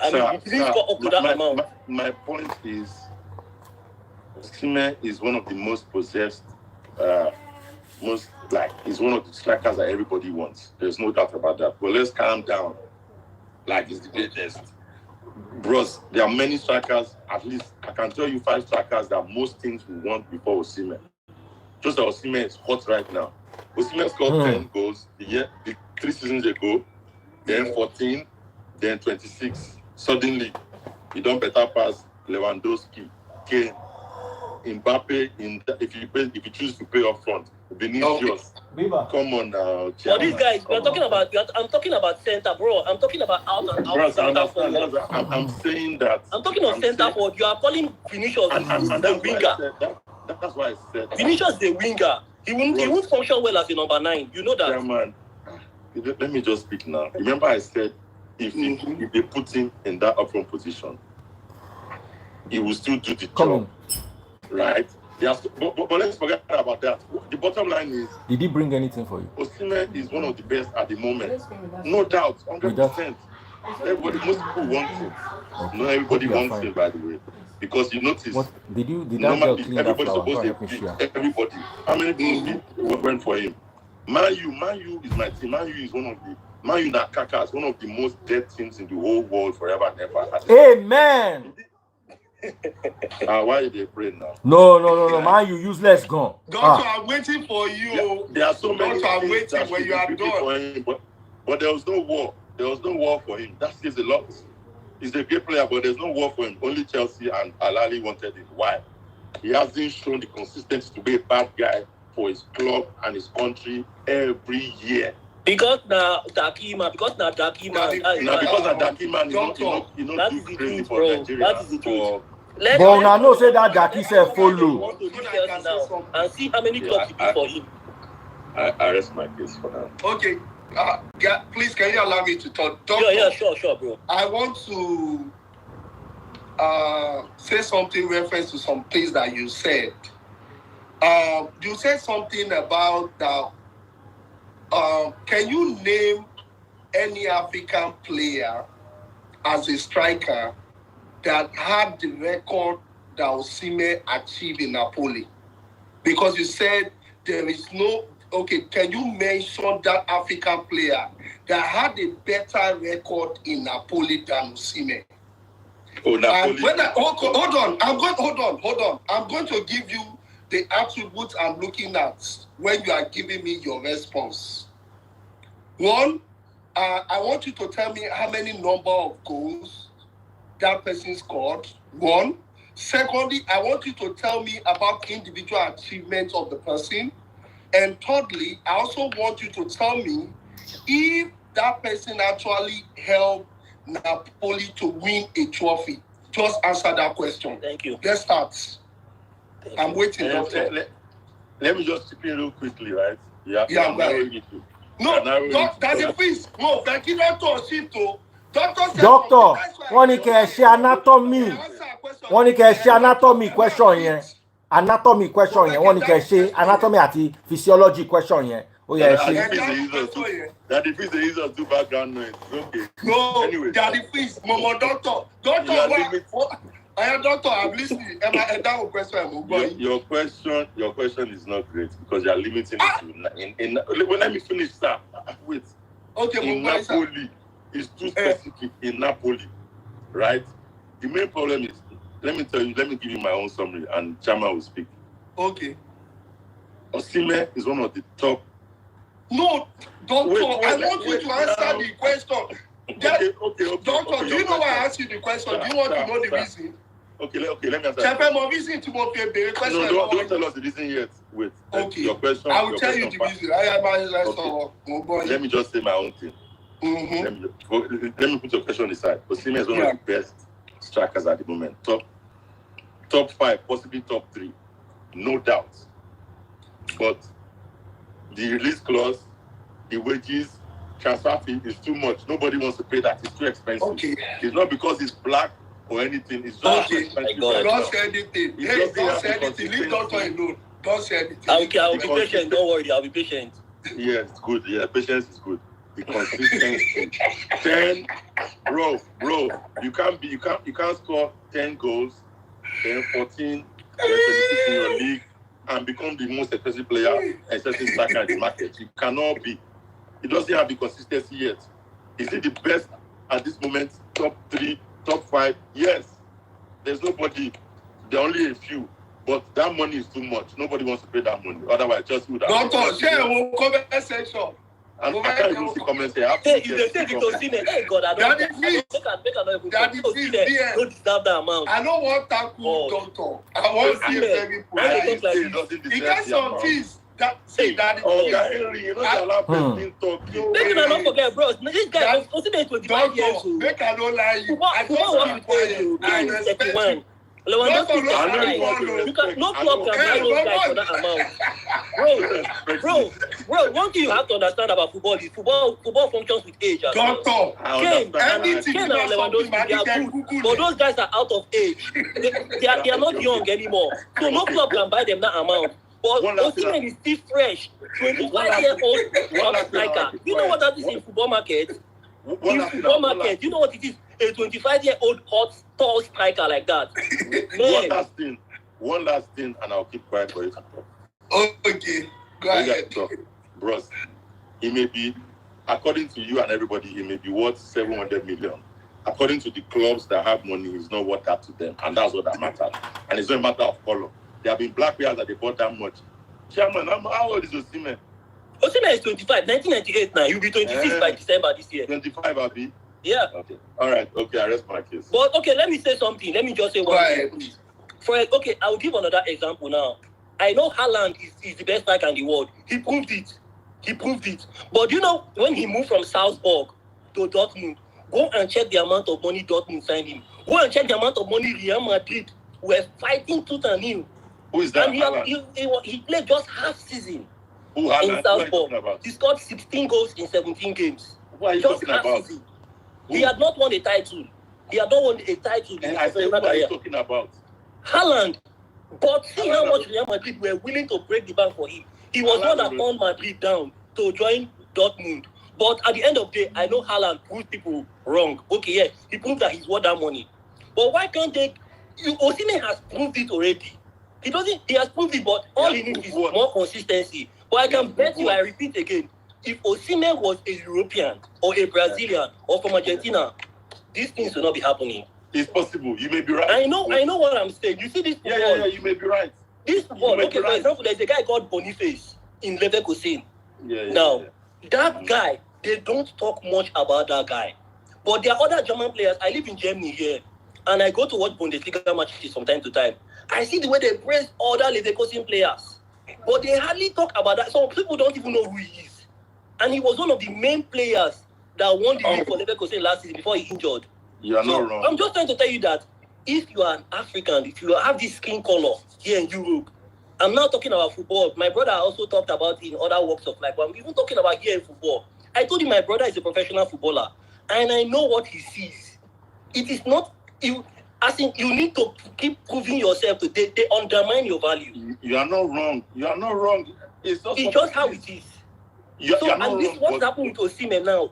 he didn't score up to that amount. My point is, Osimhen is one of the most possessed, he's one of the strikers that everybody wants. There's no doubt about that. But let's calm down. Like he's the greatest. Bros, there are many strikers, at least I can tell you 5 strikers that most teams will want before Osimhen. Just that Osimhen is hot right now. Osimhen scored 10 goals the 3 seasons ago, then 14, then 26. Suddenly, he don't better pass Lewandowski, Kane, Mbappe. If you choose to pay up front, Vinicius. Come on now. For these guys, I'm talking about center, bro. I'm talking about out and out center forward. I'm saying that. I'm talking of center forward. You are calling Vinicius the winger. That's why I said. Vinicius is a winger. He won't function well as a number 9. You know that. Yeah, man. Let me just speak now. Remember, I said if they put him in that upfront position, he will still do the job, right? Yes, but let's forget about that. The bottom line is, did he bring anything for you? Osimhen is one of the best at the moment, no doubt, 100%. Everybody, most people want him. Okay. Not everybody wants him, by the way, because you notice. What did normally everybody's supposed to everybody. How many people went for him? Man U is my team. Man U is one of the Man U Nakaka is one of the most dead teams in the whole world forever and ever. Amen. Why are they praying now? No. Man, you useless gone. Doctor, I'm waiting for you. Yeah, there are so many Doctor, I'm things waiting when you are done. For him, but there was no war. There was no war for him. That says a lot. He's a great player, but there's no war for him. Only Chelsea and Al Ahly wanted him. Why? He hasn't shown the consistency to be a bad guy for his club and his country every year. Because now Dakima, because now Dakima, you know, do crazy for Nigeria. That is the truth. But I know say that Daki said follow. And see how many clubs he did for him. I rest my case for now. Okay. Please, can you allow me to talk? Doctor, yeah, sure, bro. I want to say something in reference to some things that you said. You said something about that. Can you name any African player as a striker that had the record that Osimhen achieved in Napoli? Because you said there is no. Okay, can you mention that African player that had a better record in Napoli than Osimhen? Oh, Napoli. Hold on. I'm going to give you the attributes I'm looking at when you are giving me your response. One, I want you to tell me how many number of goals that person scored. One. Secondly, I want you to tell me about individual achievements of the person. And thirdly, I also want you to tell me if that person actually helped Napoli to win a trophy. Just answer that question. Thank you. Let's start. I'm waiting. Let me just chip in real quickly, right? Yeah, I'm narrowing it. No, that's a please. No, thank you, Doctor. Doctor, wọ́n ní kẹ́ ṣe anatomy. Wọ́n ní kẹ́ ṣe anatomy question yẹn. Anatomy question yẹn. Wọ́n ní kẹ́ ṣe anatomy àti physiology question yẹn. Oh yeah, Daddy Freeze the users do background noise. Okay. No, anyway. Daddy Freeze, Momo Doctor, I am Doctor. I'm listening. That question, your question is not great because you are limiting it to let me finish, sir. Wait. Okay, in Napoli, it's too specific. In Napoli, right? The main problem is, let me give you my own summary, and Chama will speak. Okay. Osimhen is one of the top. No, Doctor, I want you to answer the question. Okay. Doctor, do you know why I asked you the question? Do you want to know the reason? Okay, let me answer. Reason to more the question. No, don't tell us the reason yet. Wait. Okay. Your question. I will tell you the reason. Let me just say my own thing. Let me put your question aside. Osimhen is one of the best strikers at the moment. Top 5, possibly top 3, no doubt. But the release clause, the wages, transfer fee is too much. Nobody wants to pay that. It's too expensive. Okay. It's not because it's black or anything. It's just too expensive. Don't say anything. Don't say anything. Leave Doctor alone. Don't say anything. Okay, I'll be patient. Don't worry. I'll be patient. Yeah, it's good. Yeah, patience is good. The consistency. 10, bro. You can't score 10 goals, then 14, then 26 in your league, and become the most expensive player, expensive striker in the market. You cannot be. He doesn't have the consistency yet. Is he the best at this moment? Top 3, top 5? Yes. There's nobody. There are only a few. But that money is too much. Nobody wants to pay that money. Otherwise, just would have. Doctor, share one comment section. And I can't even see comments here. Hey, if they say Victor Osimhen, hey God, I don't deserve that amount. I don't want tackle Doctor. I want to see very poor. He got some fees. That Henry, you know you're allowed to talk. Let me not forget, bro. This guy Osimhen is 25 years old. Make I don't lie you. I just want to tell you, Lewandowski is I know you like, want to you can, respect. no club can buy those guys for that amount. Bro, one thing you have to understand about football is football functions with age as well. Doctor, Kane anything and Lewandowski, they are good, but those guys are out of age. They are not young anymore. So no club can buy them that amount. But Osimhen is still fresh. 25-year-old top striker. You know what that is in football market? In football market, you know what it is? A 25-year-old hot, tall striker like that. One last thing, and I'll keep quiet for you to talk. Okay, go ahead. Bros, he may be, according to you and everybody, he may be worth 700 million. According to the clubs that have money, he's not worth that to them, and that's what that matters. And it's not a matter of color. There have been black players that they bought that much. Chairman, how old is Osimhen? Osimhen is 25, 1998 now. He'll be 26 by December this year. 25, Abi? Yeah. Okay. All right. Okay, I rest my case. But okay, let me say something. Let me just say one thing. Okay, I'll give another example now. I know Haaland is the best striker in the world. He proved it. But you know, when he moved from Salzburg to Dortmund, go and check the amount of money Dortmund signed him. Go and check the amount of money Real Madrid were fighting tooth and nail. Who is that? And he played just half season in Salzburg. He scored 16 goals in 17 games. What are you just talking about? Season. He had not won a title. And I said, what are you talking about? Haaland. But see how much Real Madrid were willing to break the bank for him. He was one that turned Madrid down to join Dortmund. But at the end of the day, I know Haaland proved people wrong. Okay, yeah, he proved that he's worth that money. But why can't they? Osimhen has proved it already. He has proved it, but all he needs is more consistency. But I can bet you, I repeat again, if Osimhen was a European or a Brazilian or from Argentina, these things will not be happening. It's possible. You may be right. I know what I'm saying. You see this football? Yeah, you may be right. This football, okay, for example, there's a guy called Boniface in Leverkusen. That guy, they don't talk much about that guy. But there are other German players. I live in Germany here, and I go to watch Bundesliga matches from time to time. I see the way they praise other Leverkusen players. But they hardly talk about that. Some people don't even know who he is. And he was one of the main players that won the league for Leverkusen last season before he injured. You are not wrong. I'm just trying to tell you that if you are an African, if you have this skin color here in Europe, I'm not talking about football. My brother also talked about it in other walks of life, but I'm even talking about here in football. I told you my brother is a professional footballer, and I know what he sees. It is not you. I think you need to keep proving yourself. They undermine your value. You are not wrong. It's just how it is. What's happening with Osimhen now,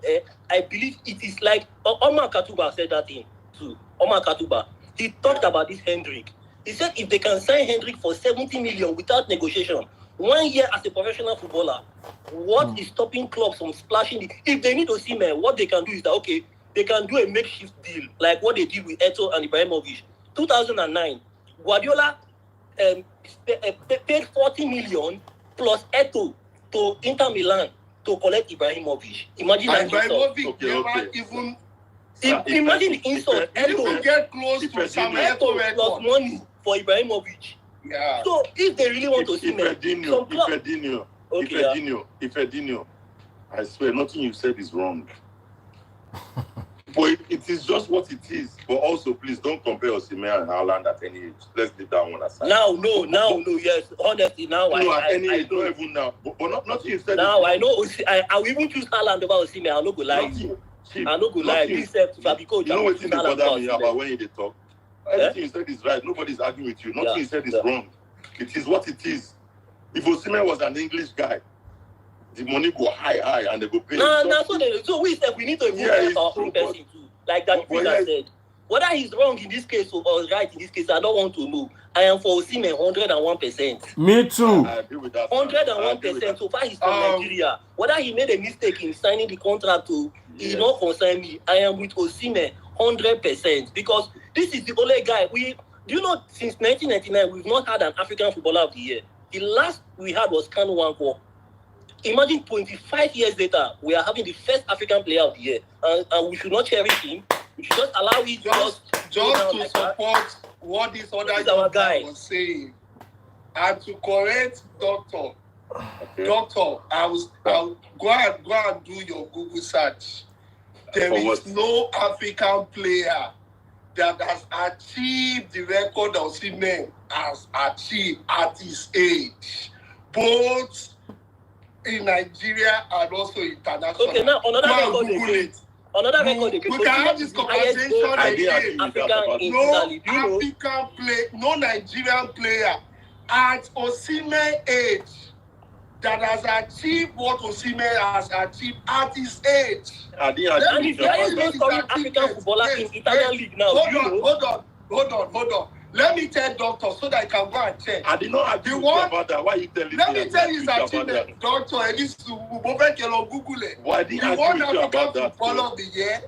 I believe it is like Omar Katuba said that thing too. Omar Katuba, he talked about this Hendrick. He said if they can sign Hendrick for 70 million without negotiation, 1 year as a professional footballer, what is stopping clubs from splashing? If they need Osimhen, what they can do is that, okay, they can do a makeshift deal, like what they did with Eto'o and Ibrahimovic. 2009, Guardiola paid 40 million plus Eto'o to Inter Milan to collect Ibrahimovic. Imagine that insult. Imagine the insult. Eto'o get close to Samuel Eto'o plus money for Ibrahimovic. Yeah. So if they really want to see Ifedinho, I swear nothing you said is wrong. But it is just what it is. But also, please don't compare Osimhen and Haaland at any age. Let's leave that one aside. No, yes. Honestly, now at any age, not even now. But nothing you said. Now I know. I will even choose Haaland over Osimhen. I'm not gonna lie. I'm not gonna lie. You know what thing bother me about when you talk? Everything you said is right. Nobody's arguing with you. Nothing you said is wrong. It is what it is. If Osimhen was an English guy, the money go high, and they go pay. So we said we need to improve our own person too. Like that Peter said. Whether he's wrong in this case or right in this case, I don't want to know. I am for Osimhen 101%. Me too. I agree with that. 101%. So far he's from Nigeria. Whether he made a mistake in signing the contract to, it not concern me. I am with Osimhen 100% because this is the only guy since 1999 we've not had an African footballer of the year. The last we had was Kanu Nwankwo. Imagine 25 years later, we are having the first African player of the year, and we should not cherish him. We should just allow it just to support what this other guy was saying. And to correct Doctor, I'll go and do your Google search. There is no African player that has achieved the record Osimhen has achieved at his age, both in Nigeria and also international. Okay, now another record Google again. it. Another record again. We can have this conversation again. African in No Italy. Do you know? African play, no Nigerian player at Osimhen age that has achieved what Osimhen has achieved at his age. And he's the highest goal scoring African footballer in Italian league now. Hold on. Let me tell doctor so that I can go and check. I did not agree with you about that. Why are you telling me? Let me tell you his achievement, doctor. At least Google it. Why did he won African Footballer of the Year.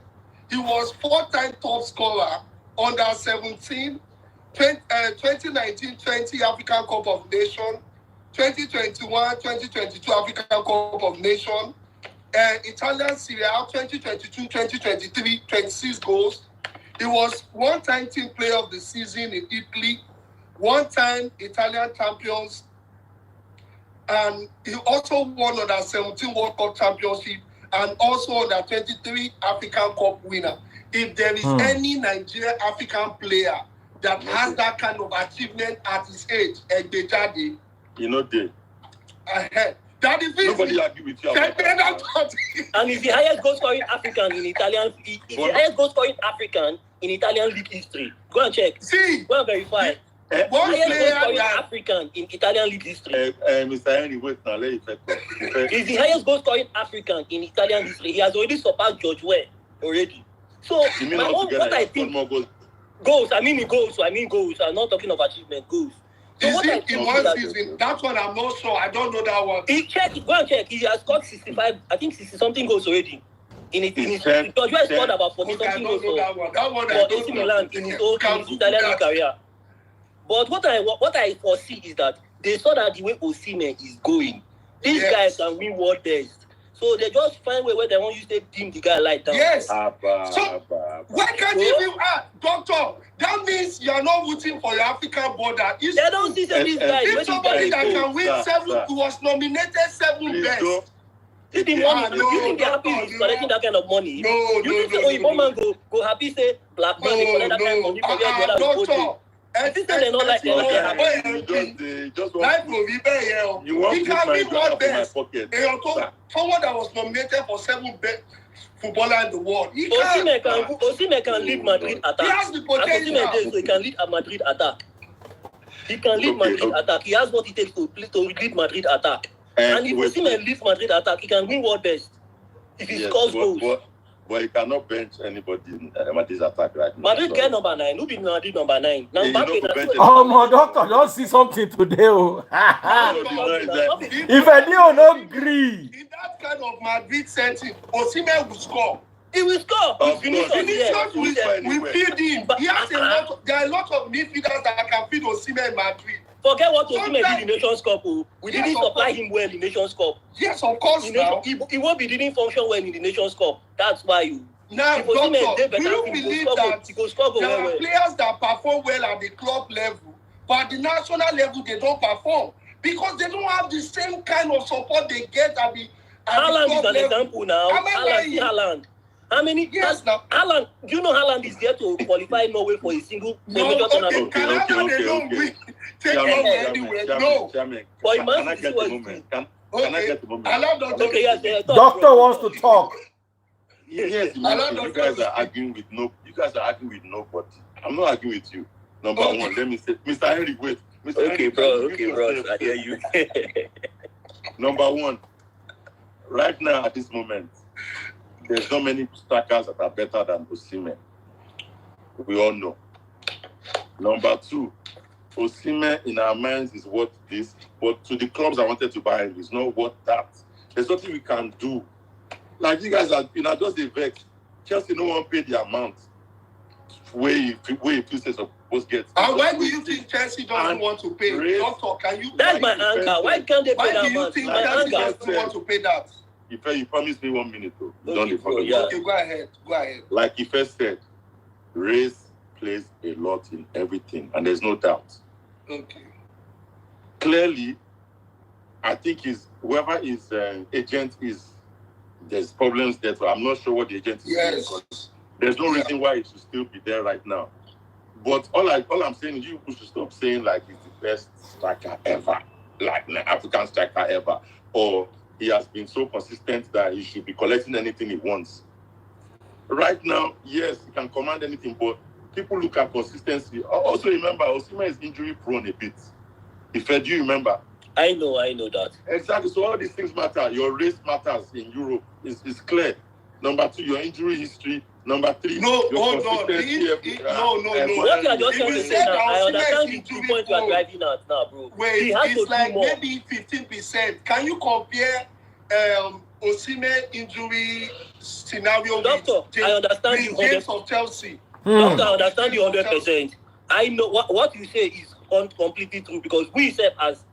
He was 4-time top scorer under 17, 2019-20 African Cup of Nations, 2021-2022 African Cup of Nations, Italian Serie A 2022-2023, 26 goals. He was one-time team player of the season in Italy, one-time Italian champions, and he also won under 17 World Cup championship and also under 23 African Cup winner. If there is any Nigerian African player that has that kind of achievement at his age, Egbejade, you know, that is nobody argue with you about that. And he's the highest goal scoring African in Italian. He's the highest goal scoring African in Italian league history. Go and check. See, go and verify. One highest player goal scoring African in Italian league history. Mr. Henry, wait now, let you He's the highest goal scoring African in Italian history. He has already surpassed George Weah already. So what I think goals. I mean goals. I'm not talking of achievement. Goals. So is it in one season? That one I'm not sure. I don't know that one. Go and check. He has scored 65, I think 60 something goals already. George Weah scored about 40 something goals for AC Milan in his Italian league career. But what I foresee is that they saw that the way Osimhen is going, these guys can win world best. So they just find where they want you to dim the guy like that. Yes. So why can't you doctor? That means you are not rooting for your African border. They don't see these guys. If somebody that can win 7, who was nominated 7 best. See the money. You think they're happy with collecting that kind of money? No. You think the man go happy say black man collect that kind of money from the other doctor. I think they don't like that. Life will be better. He can be one best. Someone that was nominated for 7 best footballer in the world. Osimhen can lead Madrid attack. He has the potential. So he can lead a Madrid attack. He can lead Madrid attack. He has what it takes to lead Madrid attack. And if Osimhen leads Madrid attack, he can win world best. If he scores goals. But he cannot bench anybody in Madrid's attack right now. Madrid get number 9. Who be Madrid number 9? Now my doctor don't see something today. If I do not agree. In that kind of Madrid setting, Osimhen will score. He will score. Vinicius will feed him. He has there are a lot of midfielders that can feed Osimhen in Madrid. Forget what Osimhen did in Nations Cup. We didn't supply him well in Nations Cup. Yes, of course. He won't be didn't function well in the Nations Cup. That's why you. Now, doctor, do you believe that there are players that perform well at the club level, but at the national level they don't perform because they don't have the same kind of support they get at the Haaland club is an level. example now. Haaland. How many? Yes, now. Haaland. Do you know Haaland is there to qualify Norway for a single major tournament? Take anywhere. No. For Man City Can I get the moment? Okay, yes. Doctor wants to talk. Yes, you guys are arguing with nobody. I'm not arguing with you. Number one, let me say, Mr. Henry, wait. Okay, bro. I hear you. Number one, right now at this moment, there's not many strikers that are better than Osimhen. We all know. Number two, Osimhen in our minds is what this, but to the clubs I wanted to buy him is not what that. There's nothing we can do. Like you guys are, just a vex. Chelsea no one paid the amount where you say supposed to get. And why do you think Chelsea doesn't want to pay? Doctor, can you? That's my anger. Why can't they pay that amount? Why do you think Chelsea doesn't want to pay that? You promised me 1 minute though. Okay, go ahead. Like you first said, race plays a lot in everything, and there's no doubt. Okay. Clearly, I think whoever his agent is, there's problems there. So I'm not sure what the agent is doing. There's no reason why it should still be there right now. But all I'm saying is you should stop saying like he's the best striker ever, like an African striker ever, or he has been so consistent that he should be collecting anything he wants. Right now, yes, he can command anything, but people look at consistency. Also, remember, Osimhen is injury prone a bit. Do you remember? I know that. Exactly. So all these things matter. Your race matters in Europe. It's clear. Number 2, your injury history. Number 3, no, your hold on. consistency. No. What you are just trying to say now, I understand the 2 points you are driving at now, bro. Wait, he has it's to like do more. maybe 15%. Can you compare Osimhen injury scenario Doctor, with I understand you James of Chelsea? Doctor, I understand you 100%. I know what you say is completely true, because we said as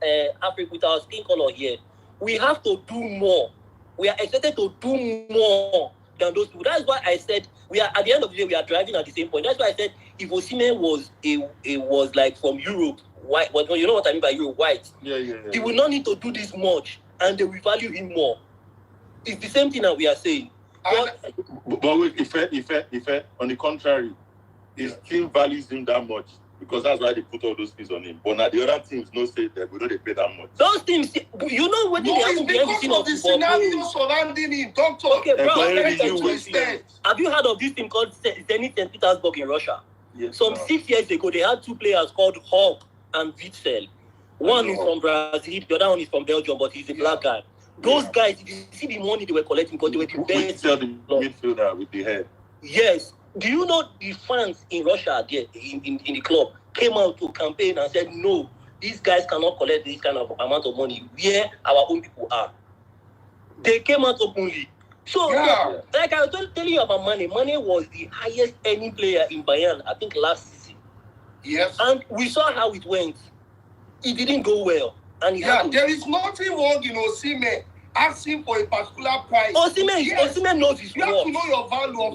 Africa, with our skin color here, we have to do more. We are expected to do more than those people. That's why I said we are at the end of the day we are driving at the same point. That's why I said if Osimhen was like from Europe, white, but you know what I mean by Europe, white. Yeah. He will not need to do this much, and they will value him more. It's the same thing that we are saying. But wait, if on the contrary, his team values him that much, because that's why they put all those things on him. But now the other teams no say that we know they pay that much. Those teams, you know what they happen behind the scene of the football. scenario surrounding him, doctor. Okay, bro, But have you heard of this team called Zenit St. Petersburg in Russia? Yes, 6 years ago, they had 2 players called Hulk and Witzel. One is from Brazil, the other one is from Belgium, but he's a black guy. Those guys, you see the money they were collecting because they were the best. The midfielder with the head. Yes. Do you know the fans in Russia there in the club came out to campaign and said, no, these guys cannot collect this kind of amount of money where our own people are. They came out openly. So, like I was telling you about Mane was the highest earning player in Bayern, I think, last season. Yes. And we saw how it went. It didn't go well. And there is nothing wrong in Osimhen asking for a particular price. Osimhen knows his worth. You have to know your value of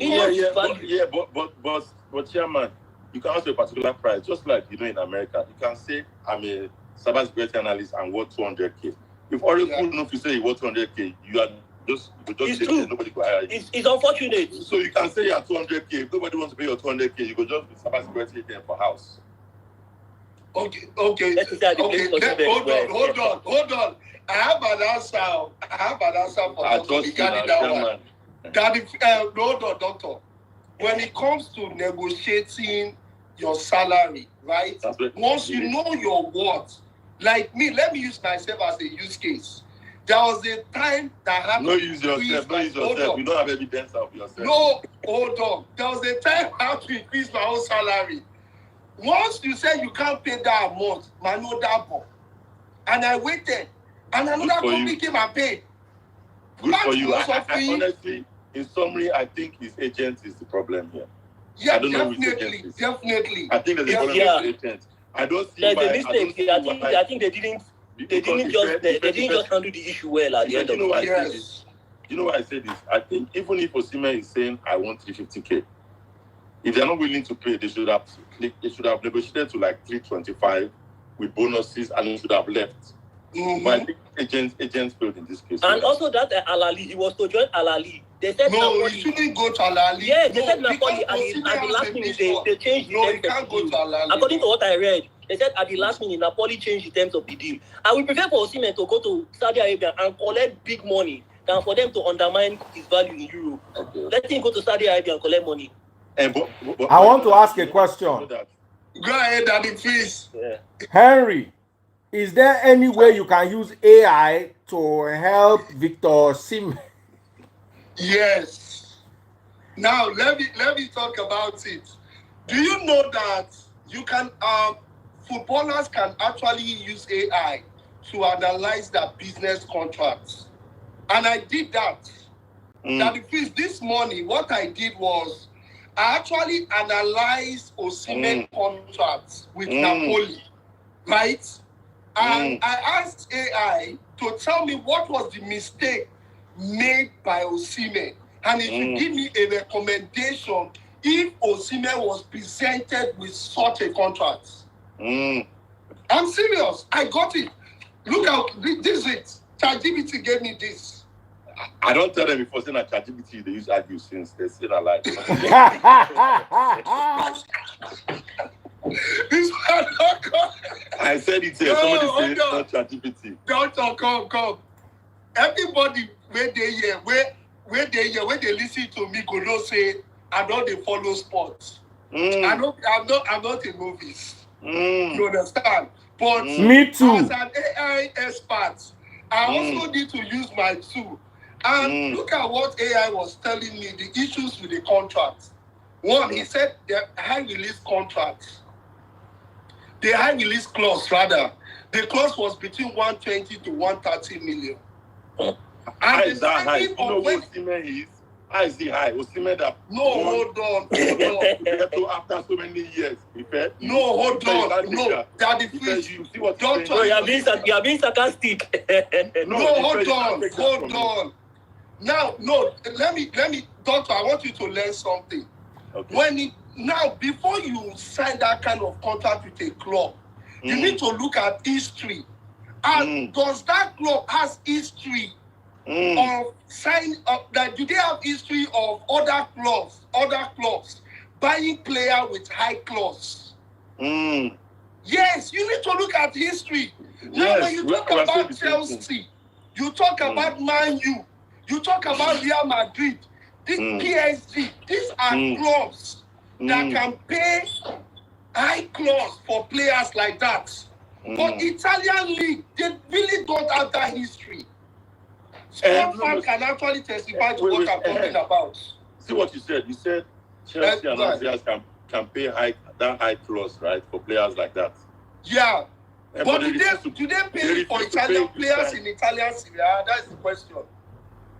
but chairman, you can ask for a particular price, just like you know in America. You can say I'm a cybersecurity analyst and worth 200K. If Oracle knows you say you worth 200K, you are just nobody will hire you. It's unfortunate. So you can say you are 200K. If nobody wants to pay your 200K, you go just be cybersecurity there for house. Okay. Hold on. I have an answer for that one. Doctor. When it comes to negotiating your salary, right? Once you know your worth, like me, let me use myself as a use case. There was a time that happened. No, use yourself. You don't have evidence of yourself. No, hold on. There was a time I had to increase my own salary. Once you say you can't pay that amount, man, no double. And I waited. And another company came and paid. Good for you. I honestly, in summary, I think his agent is the problem here. Yeah, I don't definitely. I think there's a problem with his agent. I don't see why. There's a mistake. I think they didn't just handle the issue well at the end of the day. You know why I say this? I think even if Osimhen is saying I want 350K, if they're not willing to pay, they should have negotiated to like 325 with bonuses and they should have left. Mm-hmm. But I think agents failed in this case. And also that Al-Ali, he was to join Al-Ali. They said Napoli. He shouldn't go to Al-Ali. Yeah, they said Napoli at the last minute they changed the he can't go to Al-Ali. According to what I read, they said at the last minute Napoli changed the terms of the deal. I would prefer for Osimhen to go to Saudi Arabia and collect big money than for them to undermine his value in Europe. Okay. Let him go to Saudi Arabia and collect money. I want to ask a question. Go ahead, Daddy, please. Yeah. Henry, is there any way you can use AI to help Victor Osimhen? Yes. Now let me talk about it. Do you know that you can footballers can actually use AI to analyze their business contracts? And I did that. That this morning, what I did was I actually analyzed Osimhen contracts with Napoli, right? And I asked AI to tell me what was the mistake made by Osimhen, and it should give me a recommendation if Osimhen was presented with such a contract. I'm serious. I got it. Look out. This is it. ChatGPT gave me this. I don't tell them before saying that ChatGPT they use argue since they say that like. This one, come. I said it here. Somebody said not ChatGPT. Doctor, come. Everybody where they hear, where they listen to me, go no say I don't they follow sports. I'm not a novice. You understand? But Me too. as an AI expert, I also need to use my tool. And look at what AI was telling me, the issues with the contract. One, he said the high release contract. The high release clause, rather. The clause was between 120 to 130 million. How is that high? You know what Osimhen is? How is it high? Osimhen that... No, hold on. After so many years. No, hold on. No, Daddy, please. You see what Doctor, you are being sarcastic. No, hold on. Now, no, let me, Doctor, I want you to learn something. Okay. Before you sign that kind of contract with a club, you need to look at history. And does that club has history of sign up? That do they have history of other clubs buying player with high clause? Yes, you need to look at history. Now, when you talk about Chelsea, you talk about Man U, you talk about Real Madrid, this PSG, these are clubs that can pay high clause for players like that. But Italian league, they really don't have that history. Sport fan can actually testify to what I'm talking about. See what you said. You said Chelsea and Nigerians can pay that high clause, right, for players like that. Yeah. But do they pay for Italian players in Italian Serie A? That's the question.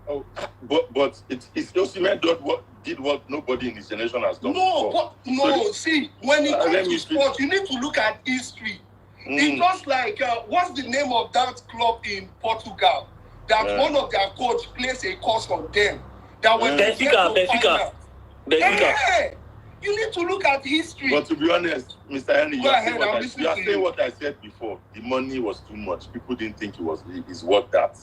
Oh, but it's Osimhen did what nobody in his generation has done. See, when it comes to sports, you need to look at history. It's just like, what's the name of that club in Portugal? That one of their coach plays a course on them. That when Benfica. You need to look at history. But to be honest, Mr. Henry, you are saying what I said before. The money was too much. People didn't think it's worth that.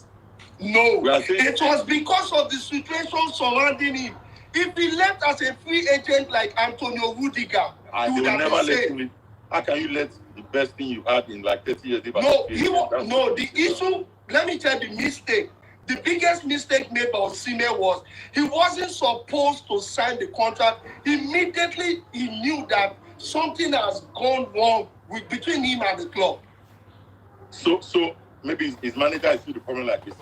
No, it was because of the situation surrounding him. If he left as a free agent like Antonio Rudiger, he would never let him. How can you let the best thing you had in like 30 years? The issue, let me tell you the mistake. The biggest mistake made by Osimhen was he wasn't supposed to sign the contract. Immediately, he knew that something has gone wrong between him and the club. So maybe his manager is still the problem like this.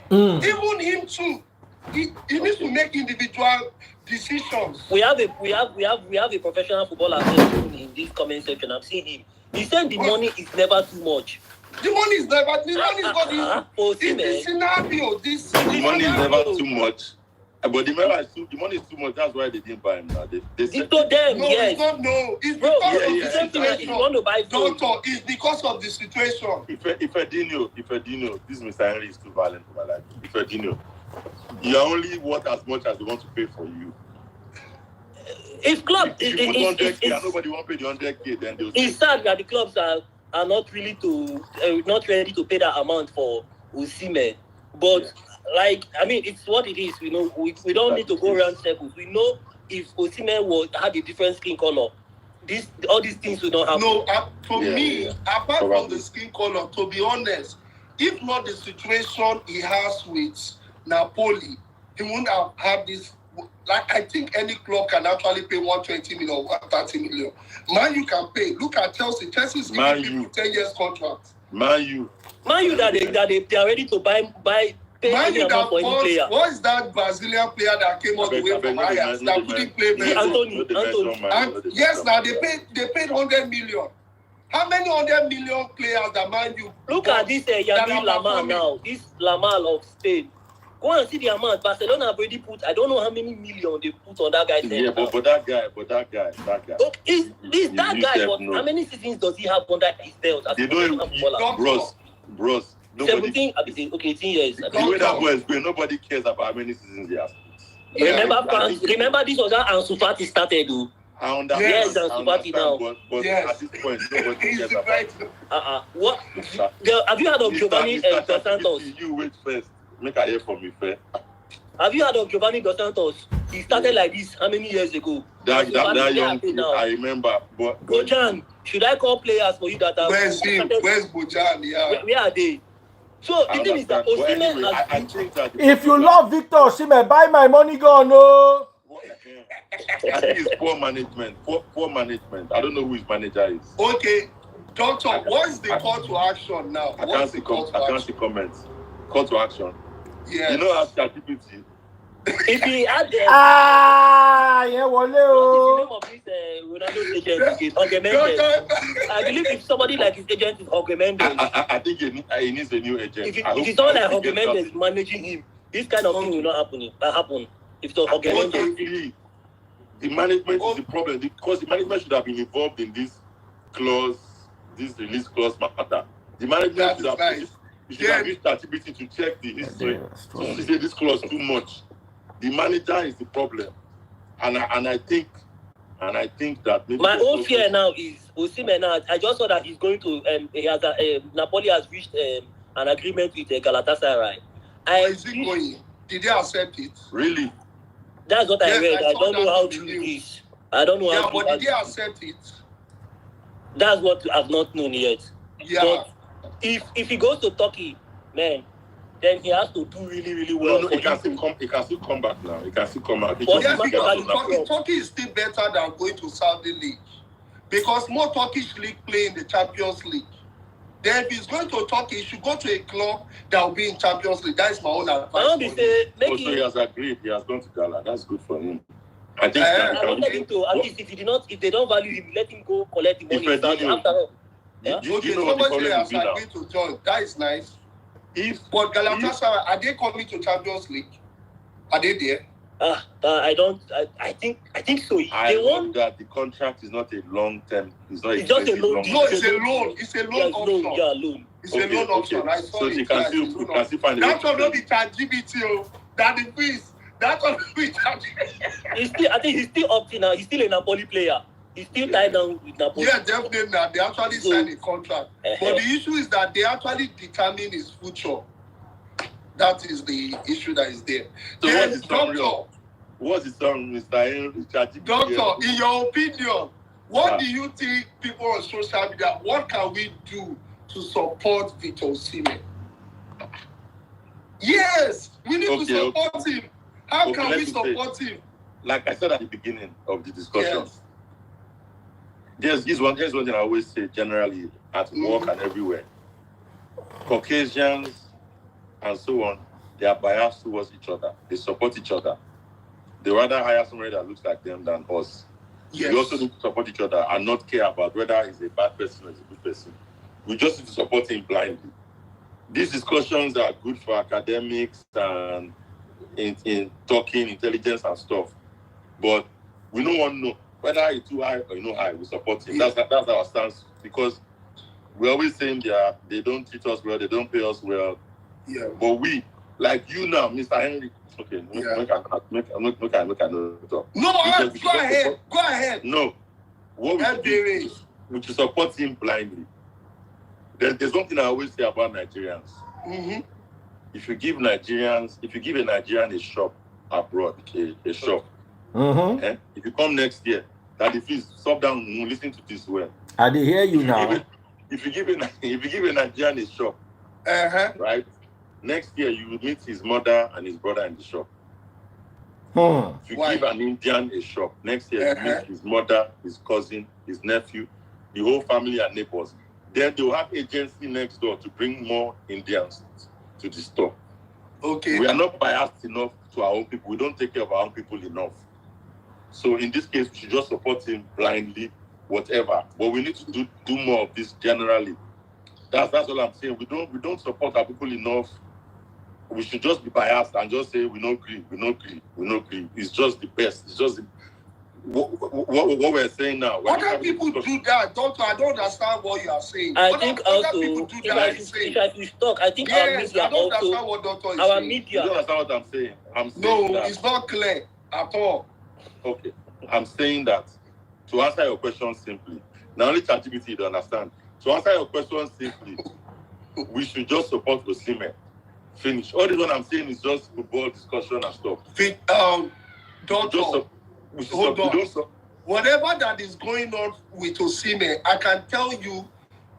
Even him too. He needs to make individual decisions. We have a professional footballer in this comment section. I've seen him. He said the money is never too much. The money is never too much. In this scenario, the money is never too much. But the money is too much. That's why they didn't buy him now. They said, it's not. It's because of the situation. If you want to buy Doctor, it's because of the situation. If Edinho, this Mr. Henry is too violent for my life. If Edinho, you're only worth as much as they want to pay for you. If club, if you put 100K and nobody won't pay the 100K, then they'll. It's sad that the clubs are not really not ready to pay that amount for Osimhen. But it's what it is. We know we don't need to go around circles. We know if Osimhen had a different skin color, all these things would not happen. No, apart from the skin color, to be honest, if not the situation he has with Napoli, he wouldn't have had this. Like, I think any club can actually pay 120 million or 130 million. Man, you can pay. Look at Chelsea. Chelsea is giving people 10 years contract. Man, you that they are ready to buy pay any amount for any player. What is that Brazilian player that came all the way from Ajax that couldn't play? Anthony. Yes, now they paid 100 million. How many 100 million players that Man U? Look at this Yamin Lamal now. This Lamal of Spain. Go and see the amount. Barcelona have already put, I don't know how many million they put on that guy's head. Yeah, but that guy. Okay, that guy, but how many seasons does he have under his belt? They don't even, bros. 17, 18 years. The way that boy is going, nobody cares about how many seasons he has. Remember this was how Ansu Fati started, though. I understand. Yes, Ansu Fati now. But at this point, nobody cares about What? Have you heard of Giovanni Dos Santos? You wait first. Make I hear from you, fair. Have you heard of Giovanni Dos Santos? He started like this how many years ago? That young kid, I remember. But Bojan, should I call players for you that are... Where's him? Where's Bojan? Yeah. Where are they? So the thing is that Osimhen anyway, I think that If you love Victor Osimhen, buy my money gone, no. I think it's poor management. Poor management. I don't know who his manager is. Okay, Doctor, what's the call to action now? I can't see comments. Call to action. Yeah. You know, as ChatGPT. If he had yeah, wale what is the o. name of this Ronaldo's agent is Jorge Mendes. I believe if somebody like his agent is Jorge Mendes, I think he needs a new agent. if it's not like Jorge Mendes managing him, this kind of thing will not happen. If it's Jorge Mendes. The management is the problem because the management should have been involved in this release clause matter. The management should have used ChatGPT to check the history. To say this clause too much. The manager is the problem, and I think that maybe my own fear now is Osimhen. I just saw that he's going to Napoli has reached an agreement with Galatasaray. Is it going? Did they accept it? Really? That's what I read. I don't know how true it is. I don't know how. Yeah, but did they accept it? That's what I've not known yet. Yeah. But if he goes to Turkey, man, then he has to do really, really well. No, he can still come back now. He can still come back. Turkey is still better than going to Saudi League because more Turkish league play in the Champions League. Then if he's going to Turkey, he should go to a club that will be in Champions League. That is my own advice. So he has agreed. He has gone to Gala. That's good for him. I think I wanted him to, at least if they don't value him, let him go collect the money. After all. Yeah? Okay, somebody has agreed to join. That is nice. But Galatasaray, are they coming to Champions League? Are they there? I think so. I want that the contract is not a long term. It's just a loan. No, it's a loan. It's a loan option. Loan. It's a loan option. I saw so she can still find it. That's not the ChatGPT. That the fees. That's not the ChatGPT. I think he's still up to now. He's still a Napoli player. He's still tied down with Napoli. Yeah, definitely. They actually signed a contract. But the issue is that they actually determine his future. That is the issue that is there. So what's the song, Mr. Henry? Doctor, in your opinion, what do you think people on social media, what can we do to support Victor Osimhen? Yes, we need to support him. How can we support him? Like I said at the beginning of the discussion, here's one thing I always say generally at work and everywhere. Caucasians and so on, they are biased towards each other. They support each other. They rather hire somebody that looks like them than us. Yes. We also need to support each other and not care about whether he's a bad person or he's a good person. We just need to support him blindly. These discussions are good for academics and in talking, intelligence and stuff. But we don't want to know whether he's too high or not high. We support him. That's our stance, because we're always saying they don't treat us well, they don't pay us well. Yeah. But we, like you now, Mr. Henry. Okay, make another talk. No, go ahead. No, what we do, we should support him blindly. There's one thing I always say about Nigerians. Mm-hmm. If you give a Nigerian a shop abroad, a shop, if you come next year, that if you stop down, listen to this well. I did hear you now. If you give a Nigerian a shop, right? Next year, you will meet his mother and his brother in the shop. If you give an Indian a shop, next year you meet his mother, his cousin, his nephew, the whole family and neighbors. Then they will have agency next door to bring more Indians to the store. Okay. We are not biased enough to our own people. We don't take care of our own people enough. So in this case, we should just support him blindly, whatever. But we need to do more of this generally. That's all I'm saying. We don't support our people enough. We should just be biased and just say we don't agree. It's just the best. It's just what we're saying now. Other people do that, Doctor. I don't understand what you are saying. I think also, if I should talk, I think our media I don't understand what Doctor is our saying. media. You don't understand what I'm saying? I'm saying no, it's not clear at all. Okay, I'm saying that to answer your question simply. Now only ChatGPT don't understand. To answer your question simply, we should just support Osimhen Finish. All this what I'm saying is just football discussion and stuff. Doctor, hold on. Whatever that is going on with Osimhen, I can tell you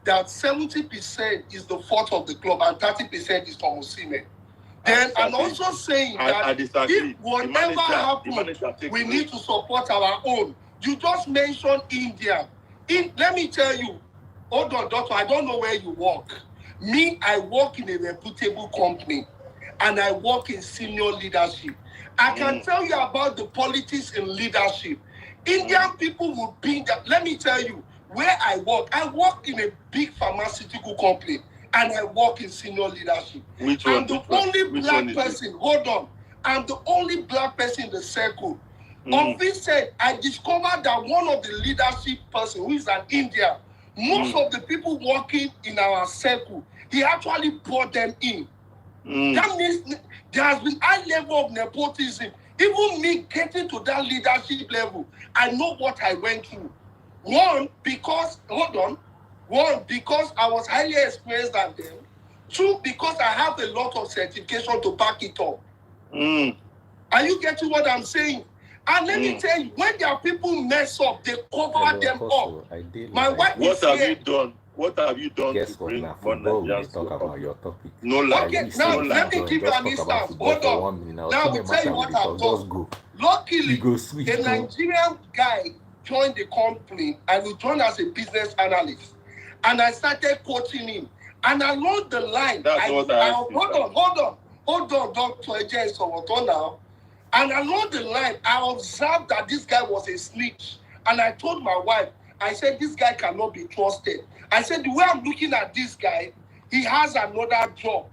that 70% is the fault of the club and 30% is from Osimhen. Then I'm also saying that if whatever happens, we need to support our own. You just mentioned India. Let me tell you, hold on, doctor, I don't know where you work. Me, I work in a reputable company and I work in senior leadership. I can tell you about the politics in leadership. Indian people will be that. Let me tell you, where I work in a big pharmaceutical company and I work in senior leadership. I'm the only black person, hold on, I'm the only black person in the circle. On this said, I discovered that one of the leadership person who is an Indian, most of the people working in our circle, he actually brought them in. That means there has been high level of nepotism. Even me getting to that leadership level, I know what I went through. One, because I was highly experienced than them. Two, because I have a lot of certification to back it up. Are you getting what I'm saying? And let me tell you, when their people mess up, they cover them up. My wife What have you done? What have you done Guess to what? bring Now more football, we Nigerians talk to about your topic. No lie. Okay, now let me give you an instance. Hold on. Now I will tell you what I've done. Luckily, a Nigerian guy joined the company and he joined as a business analyst. And I started coaching him. And along the line, hold on, Dr. Ejen, so what on now? And along the line, I observed that this guy was a snitch. And I told my wife, I said, this guy cannot be trusted. I said, the way I'm looking at this guy, he has another job.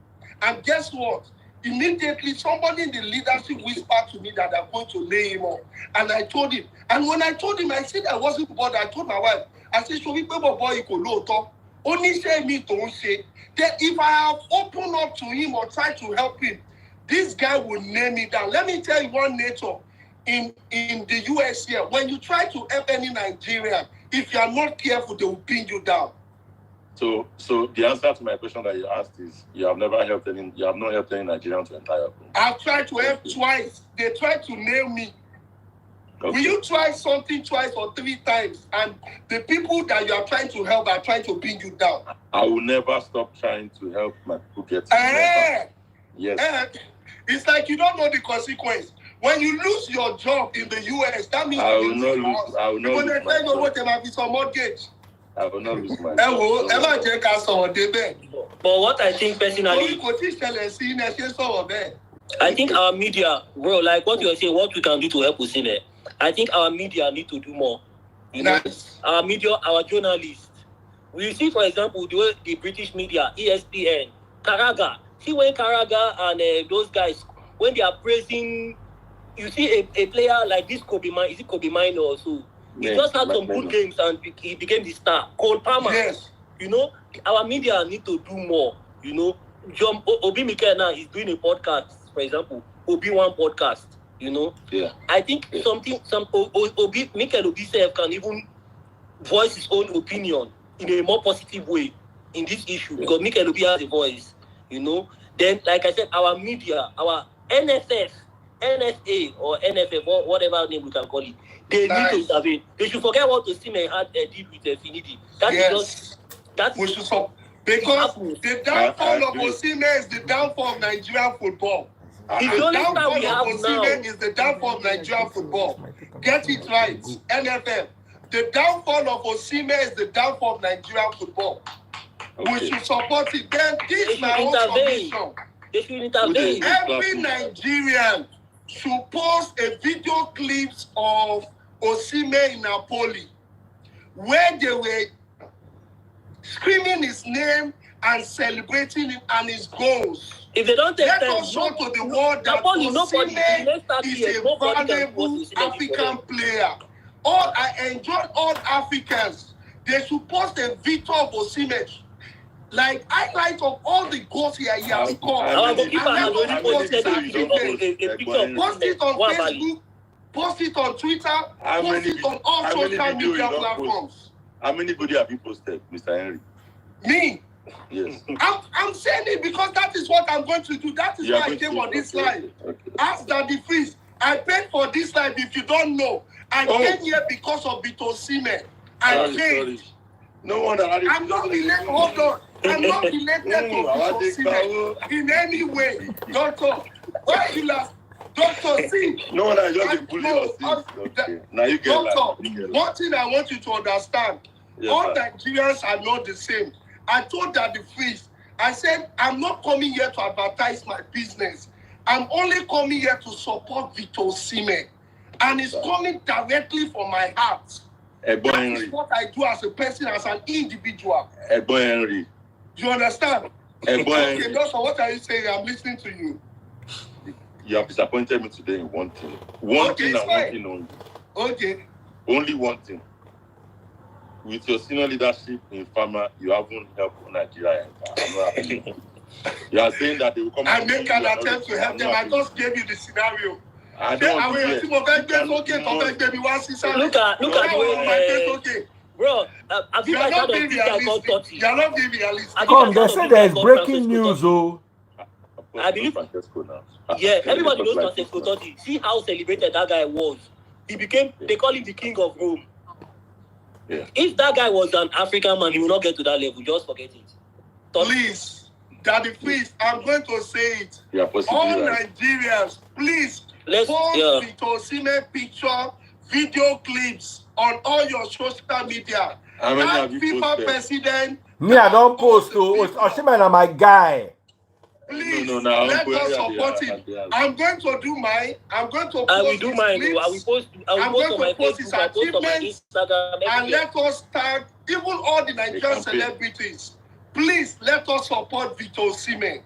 And guess what? Immediately, somebody in the leadership whispered to me that they're going to lay him off. And I told him. And when I told him, I said I wasn't bothered. I told my wife, I said, show me boy, you could low talk. Only say me, don't say. That if I have opened up to him or tried to help him, this guy will nail me down. Let me tell you one nature. In the US here, when you try to help any Nigerian, if you are not careful, they will pin you down. So the answer to my question that you asked is you have not helped any Nigerian to entire home. I've tried to help twice. They tried to nail me. Okay. Will you try something twice or three times and the people that you are trying to help are trying to pin you down? I will never stop trying to help my people get Yes. It's like you don't know the consequence. When you lose your job in the US, that means I will not lose my job. What there might be some mortgage. I will not lose my job. But what I think personally, I think our media, bro, like what you are saying, what we can do to help Osimhen, I think our media need to do more. You know, our media, our journalists. We see, for example, the British media, ESPN, Karaga. See when Karaga and those guys, when they are praising, you see a player like this Kobe Mine, is it Kobe Mine or so? He just had some good games and he became the star. Cole Palmer. Yes. You know, our media need to do more. You know, Obi Mikel now is doing a podcast, for example, Obi-Wan podcast. You know, I think Obi Mikel Obi-Self can even voice his own opinion in a more positive way in this issue because Mikel Obi has a voice. You know, then like I said, our media, our NFA or NFF or whatever name we can call it, they need to intervene. They should forget what Osimhen had did with Finidi. We should stop. Because the downfall of Osimhen is the downfall of Nigerian football. The downfall of Osimhen is the downfall of Nigerian football. Get it right, NFF. The downfall of Osimhen is the downfall of Nigerian football. Okay. We should support it. Then this is my own submission. They should intervene. Every Nigerian should post a video clips of Osimhen in Napoli where they were screaming his name and celebrating him and his goals. If they don't take let us show to the world that Osimhen is a valuable African player. I enjoy all Africans. They should post a video of Osimhen. Like highlight of all the goals he has scored. Post it on Facebook, post it on Twitter, post it on all social media platforms. How many videos have you posted, Mr. Henry? Me? Yes. I'm saying it because that is what I'm going to do. That is why I came on this live. Ask Daddy Freeze. I paid for this live. If you don't know, I came here because of Osimhen. I paid. No wonder. I'm not related. Hold on. I'm not related to Osimhen in any way. Doctor, why you laugh? Doctor, see. No wonder I just bully us. Okay. Now you get Doctor, one thing I want you to understand. Yes, all Nigerians are not the same. I told Daddy Freeze, I said, I'm not coming here to advertise my business. I'm only coming here to support Osimhen. And it's coming directly from my heart. That is what I do as a person, as an individual. Henry. You understand? Okay, Doctor, what are you saying? I'm listening to you. You have disappointed me today in one thing. One thing only. Okay. Only one thing. With your senior leadership in Pharma, you haven't helped Nigeria. You are saying that they will come. I make an attempt to help them. I just gave you the scenario. I don't want to Look at the way, bro. You are not being realistic. You are not being realistic. Come, they say there is breaking news, oh. I believe. Yeah, everybody knows Francesco Totti. See how celebrated that guy was. He became. They call him the king of Rome. Yeah. If that guy was an African man, he will not get to that level. Just forget it. Please, Daddy, please, I'm going to say it. Yeah, all Nigerians, please, post Osimhen picture, video clips on all your social media. That FIFA president. Me, I don't post to Osimhen are my guy. Please, let us support him. I'm going to do mine. I'm going to post I will do mine. I'm going to post his achievements. And let us tag even all the Nigerian celebrities. Please, let us support Osimhen.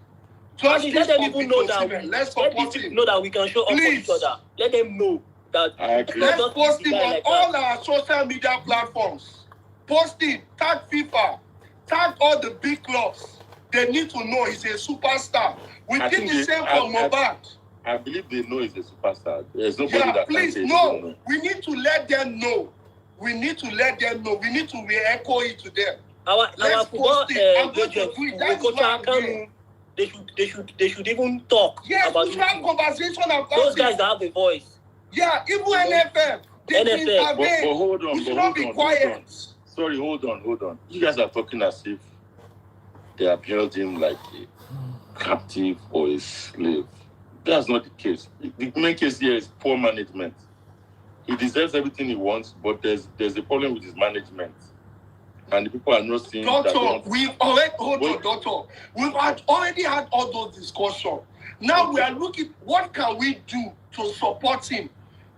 Just let them even know that let's support him. Know that we can show up for each other. Let them know that. Let's post him on all our social media platforms. Post it. Tag FIFA. Tag all the big clubs. They need to know he's a superstar. We did the same for Mohbad. I believe they know he's a superstar. There's nobody that please, can say no. We need to let them know. We need to let them know. We need to re-echo it to them. Our football they should even talk. Yes, about we have conversation about those guys that have a voice. Yeah, even NFM. But hold on. We should not be quiet. Sorry, hold on. You guys are talking as if they have held him like a captive or a slave. That's not the case. The main case here is poor management. He deserves everything he wants, but there's a problem with his management. And the people are not seeing Doctor, we've already We've already had all those discussions. Now we are looking, what can we do to support him?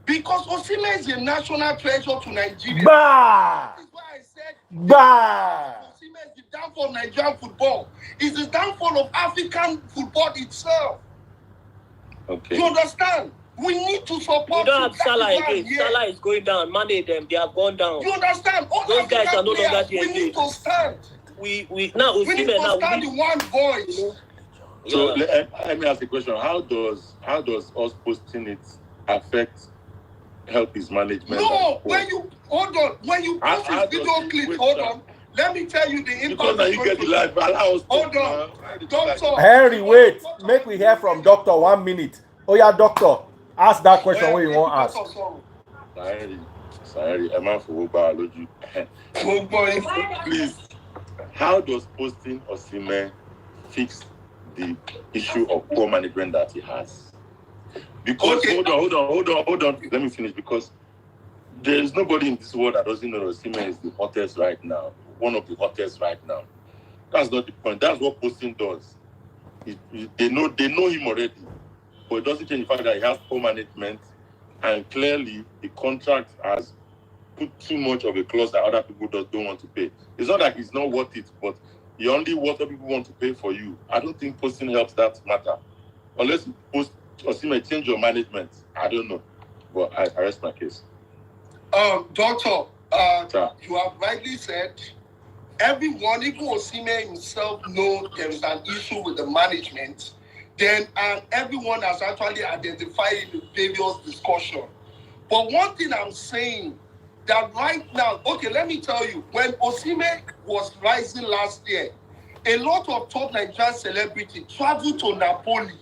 Because Osimhen is a national treasure to Nigeria. Bah! That is why I said Osimhen is the downfall of Nigerian football. It's the downfall of African football itself. Okay. You understand? We need to support. We don't have Salah again. Salah is going down. Mane them, they have gone down. You understand? All those guys are no longer here. We need to stand. We need to stand in one voice. So let me ask the question: How does us posting it help his management? No, when you post his video clip, hold on. Let me tell you the impact. Because now you get the live, hold on. Doctor. Henry, wait. Make we hear from Doctor 1 minute. Oh yeah, Doctor. Ask that question where you want to ask. Sorry, I'm out for biology. Please, how does posting Osimhen fix the issue of poor management that he has? Because hold on. Let me finish. Because there is nobody in this world that doesn't know Osimhen is the hottest right now. One of the hottest right now. That's not the point. That's what posting does. They know him already. But it doesn't change the fact that he has poor management, and clearly the contract has put too much of a clause that other people don't want to pay. It's not like it's not worth it, but you only what other people want to pay for you. I don't think posting helps that matter. Unless you post Osimhen, change your management. I don't know. But I rest my case. Doctor, you have rightly said, everyone, even Osimhen himself, knows there is an issue with the management. Then everyone has actually identified in the previous discussion. But one thing I'm saying, that right now, okay, let me tell you, when Osimhen was rising last year, a lot of top Nigerian celebrities traveled to Napoli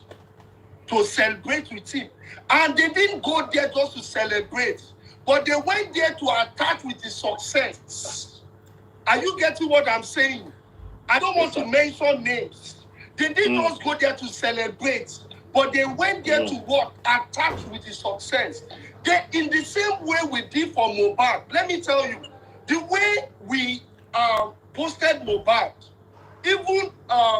to celebrate with him. And they didn't go there just to celebrate, but they went there to attack with his success. Are you getting what I'm saying? I don't want to mention names. They didn't just go there to celebrate, but they went there to what? Attack with his success. They, in the same way we did for Mohbad, let me tell you, the way we posted Mohbad, even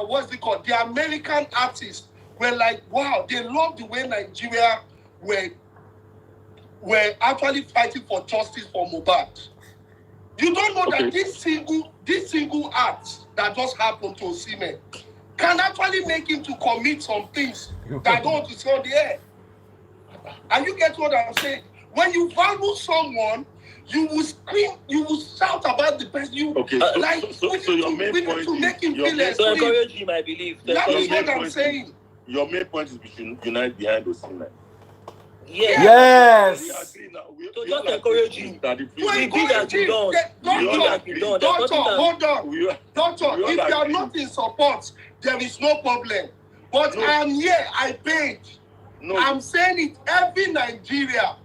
what's it called? The American artists were like, wow, they love the way Nigeria were actually fighting for justice for Mohbad. You don't know that this single act that just happened to Osimhen can actually make him to commit some things that I don't want to say on the air. And you get what I'm saying? When you value someone, you will scream, you will shout about the person. You so your main point to make him feel to encourage him, I believe. That is what I'm saying. Your main point is we should unite behind Osimhen. Yes. We agree now. So just encourage him. Doctor, hold on. Doctor, if you are not in support, there is no problem. But I'm here, I paid. I'm saying it, every Nigeria,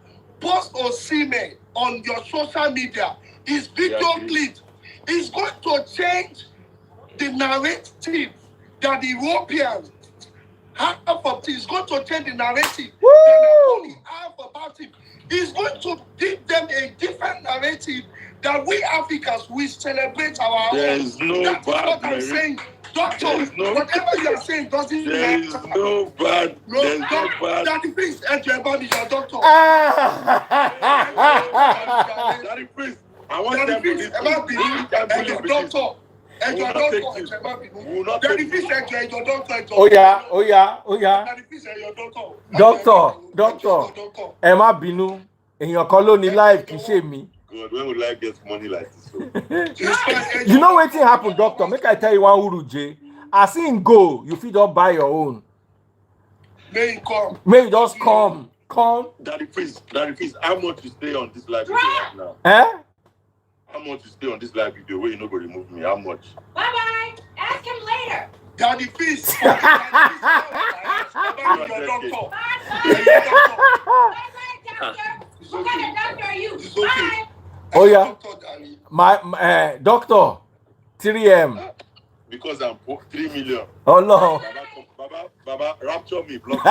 post Osimhen on your social media is video clip. It's going to change the narrative that the Europeans have of this. It's going to change the narrative that Napoli have about him. It's going to give them a different narrative that we Africans will celebrate our own. There is no That is bad what I'm saying. Doctor, whatever you are saying doesn't matter. There is no bad. There's no bad. Daddy, please, everybody, your doctor. Daddy, please. I want Daddy, them please, to your doctor. And your doctor. Daddy, please, your doctor. Oh yeah. Daddy, please, your doctor. Doctor. Ẹ má bínú. Èèyàn kan ló ní life kì í ṣe mí. God, when will I get money like this? So? You know wetin happen, doctor? Make I tell you one uruje. As in go, you fit just buy your own. May you come. May you just come. Daddy, please, how much you stay on this live video right now? How much you stay on this live video where you not going to remove me? How much? Bye-bye. Ask him later. Daddy, please. Your doctor. What kind of doctor are you? Bye. Oh yeah. My doctor 3M. Because I'm 3 million. Oh no. Baba, rapture me, block me.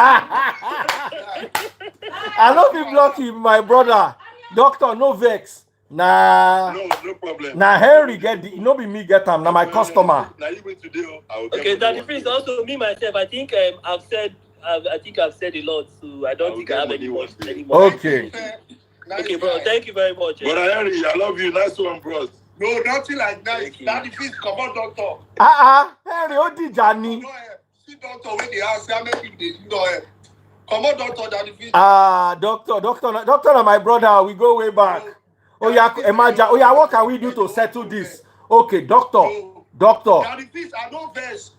I love you block him, my brother. Doctor, no vex. Nah. No problem. Nah, Henry get the no be me get him. Now my customer. Now you wait today. Okay, Daddy Prince, also me myself, I think I've said a lot, so I don't think I have any more anymore. Okay. Okay, bro, thank you very much. Brother Henry, I love you. Nice one, bros. No, nothing like that. Daddy, please come on, doctor. Henry, ó dìjà ni. See doctor when they ask how many people they do. Come on, doctor, Daddy, please. Doctor, na my brother. We go way back. Oh yeah, Emaja. Oh yeah, what can we do to settle this? Okay, doctor. Daddy, please, I know verse.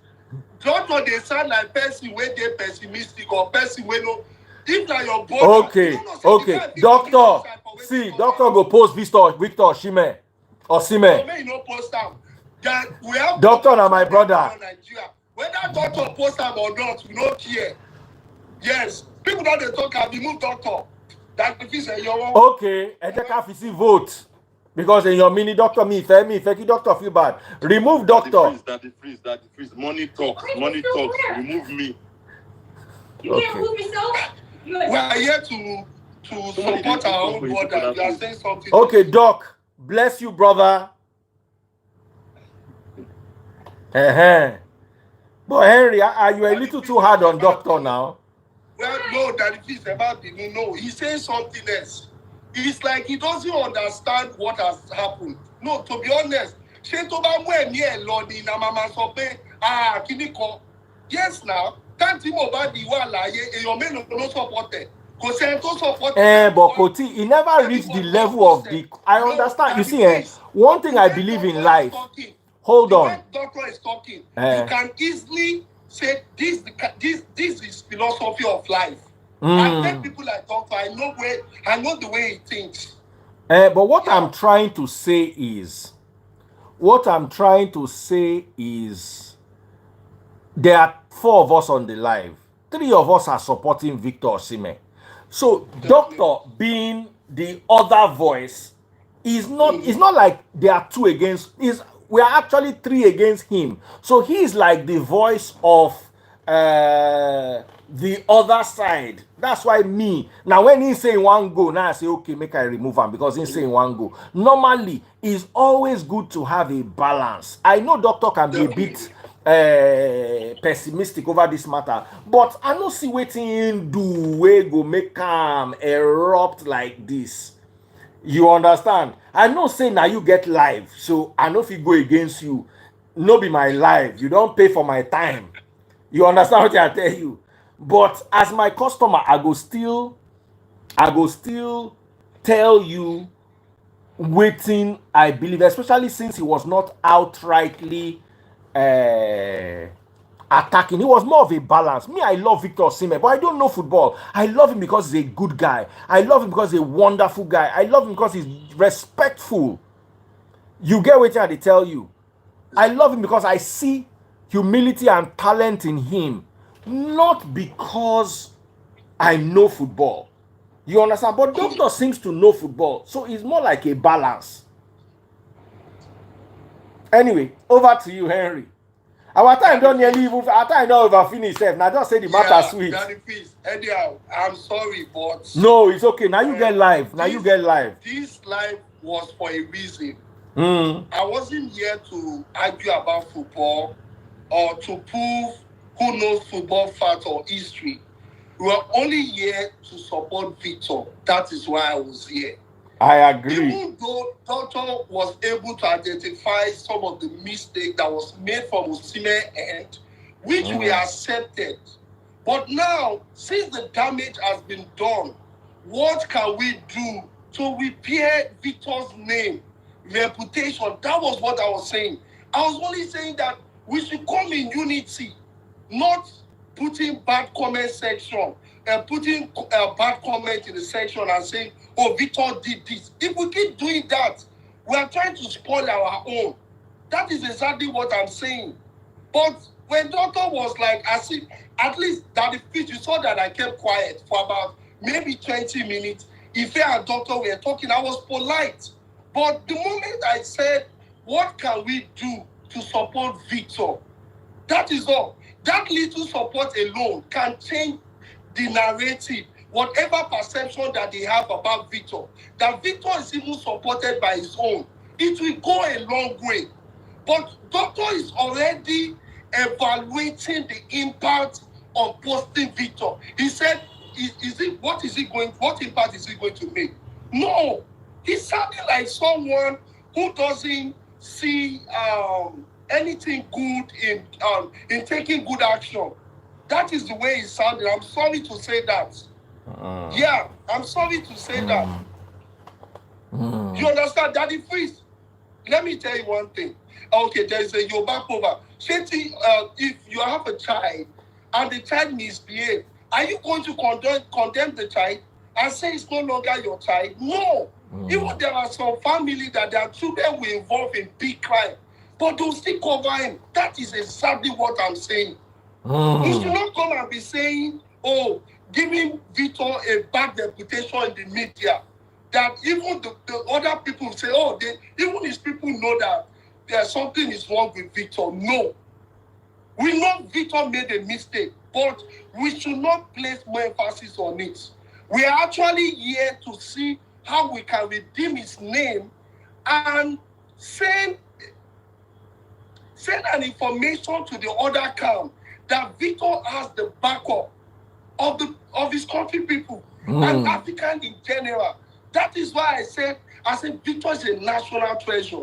Doctor, they sound like person where they pessimistic or person where no. If na your body. Okay. Doctor, see, doctor go post Victor Osimhen. May no post am. We have doctor na my brother. Whether doctor post am or not, we no care. Yes, people don't dey talk am, remove doctor. That if say your one. Okay, ẹ jẹ́ ká fi sí vote. Because in your mini doctor, me, if you doctor feel bad. Remove doctor. Daddy freeze. Money talks. Remove me. You can't remove yourself. We are here to support our own brother. You are saying something. Okay, Doc. Bless you, brother. But Henry, are you a little too hard on doctor now? Well, no, Daddy, please, about the no. He's saying something else. It's like he doesn't understand what has happened. No, to be honest, yes, now, can't him about the one like your men no supported. But Koti, he never reached the level of the. I understand. You see, one thing I believe in life. Hold on. Doctor is talking. You can easily say this is philosophy of life. I tell people like doctor, I know the way he thinks. But what I'm trying to say is, there are 4 of us on the live. 3 of us are supporting Victor Osimhen. So Doctor being the other voice is not. It's not like there are 2 against. Is we are actually 3 against him. So he is like the voice of the other side. That's why me now when he's saying one go, now I say okay, make I remove him because he's saying one go. Normally, it's always good to have a balance. I know Doctor can be a bit pessimistic over this matter, but I no see wetin him do wey go make am erupt like this. You understand? I know say now you get live, so I know if you go against you, no be my live. You don't pay for my time. You understand what I tell you? But as my customer, I go still tell you waiting. I believe, especially since he was not outrightly uh, attacking. He was more of a balance. Me, I love Victor Osimhen, but I don't know football. I love him because he's a good guy. I love him because he's a wonderful guy. I love him because he's respectful. You get what I tell you. I love him because I see humility and talent in him, not because I know football. You understand? But Doctor seems to know football, so it's more like a balance. Anyway, over to you, Henry. Our time don't nearly even. Our time don't over finish. Now just say the matter sweet. Anyhow, I'm sorry, but no, it's okay. Now you get live. Now you get live. This live was for a reason. I wasn't here to argue about football or to prove who knows football facts or history. We were only here to support Victor. That is why I was here. I agree. Even though Doctor was able to identify some of the mistakes that was made from Osimhen's end, which we accepted. But now, since the damage has been done, what can we do to repair Victor's name, reputation? That was what I was saying. I was only saying that we should come in unity, not putting bad comment section and putting bad comment in the section and saying, oh, Victor did this. If we keep doing that, we are trying to spoil our own. That is exactly what I'm saying. But when Doctor was like, I see, at least that the pitch, you saw that I kept quiet for about maybe 20 minutes. If and Doctor were talking, I was polite. But the moment I said, what can we do to support Victor? That is all. That little support alone can change the narrative, whatever perception that they have about Victor, that Victor is even supported by his own. It will go a long way. But Doctor is already evaluating the impact of posting Victor. He said, what impact is he going to make? No. He's sounding like someone who doesn't see anything good in taking good action. That is the way it sounded. I'm sorry to say that. Yeah, I'm sorry to say that. You understand, Daddy Freeze? Let me tell you one thing. Okay, there is a Yoruba proverb. If you have a child and the child misbehaves, are you going to condemn the child and say it's no longer your child? No. Even there are some families that their children will involve in big crime, but they'll still cover him. That is exactly what I'm saying. You should not come and be saying, oh, giving Victor a bad reputation in the media. That even the other people say, oh, even his people know that there's something is wrong with Victor. No. We know Victor made a mistake, but we should not place more emphasis on it. We are actually here to see how we can redeem his name and send an information to the other camp that Victor has the backup of his country people and African in general. That is why I said Victor is a national treasure.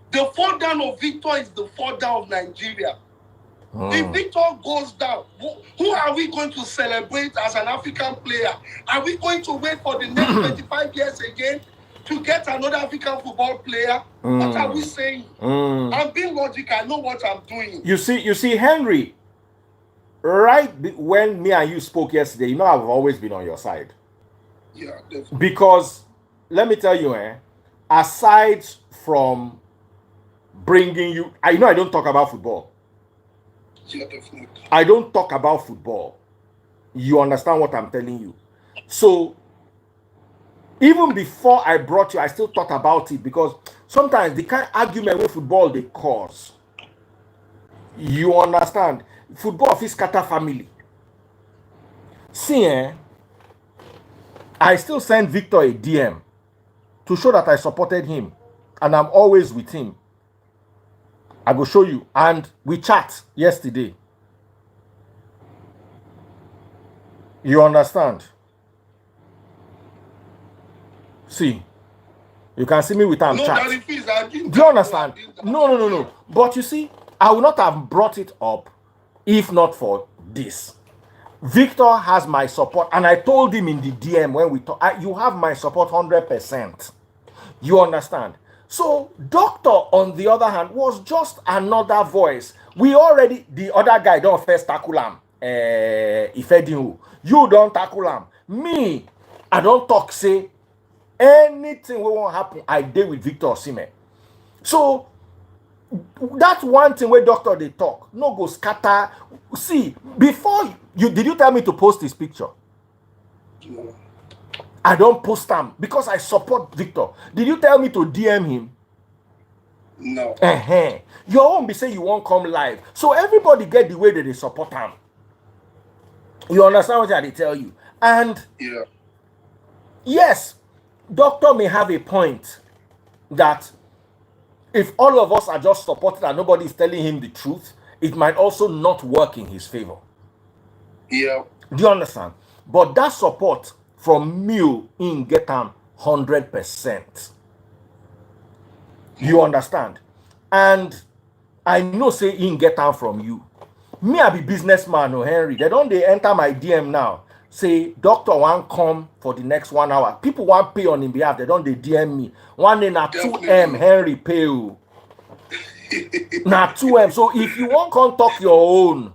The fall down of Victor is the fall down of Nigeria. If Victor goes down, who are we going to celebrate as an African player? Are we going to wait for the next 25 years again to get another African football player? What are we saying? I'm being logical. I know what I'm doing. You see, Henry, right when me and you spoke yesterday, you know I've always been on your side. Yeah, definitely. Because, let me tell you, aside from bringing you, I know I don't talk about football. Yeah, definitely. I don't talk about football. You understand what I'm telling you? So even before I brought you, I still thought about it because sometimes the kind of argument with football they cause. You understand? Football is scatter family. See, I still send Victor a DM to show that I supported him and I'm always with him. I go show you. And we chat yesterday. You understand? See, you can see me with him chat. Do you understand? No. But you see, I would not have brought it up if not for this. Victor has my support, and I told him in the DM when we talk, you have my support 100%. You understand? So, Doctor, on the other hand, was just another voice. We already, the other guy don't first tackle him. Ifedinho. You don't tackle him. Me, I don't talk, say, anything will won't happen, I deal with Victor Osimhen. So, that's one thing where doctor they talk. No go scatter. See, before did you tell me to post this picture? No. I don't post them because I support Victor. Did you tell me to DM him? No. Your own be say you won't come live. So everybody get the way that they support him. You understand what I tell you? And yeah, yes, doctor may have a point that if all of us are just supporting and nobody is telling him the truth, it might also not work in his favor. Yeah. Do you understand? But that support from me in get him 100%. You understand? And I know say in get him from you. Me, I be businessman, oh Henry. They don't they enter my DM now. Say doctor won't come for the next 1 hour. People want pay on his behalf. They don't they DM me. One day na 2M Henry pay you. Na 2M. So if you won't come talk your own,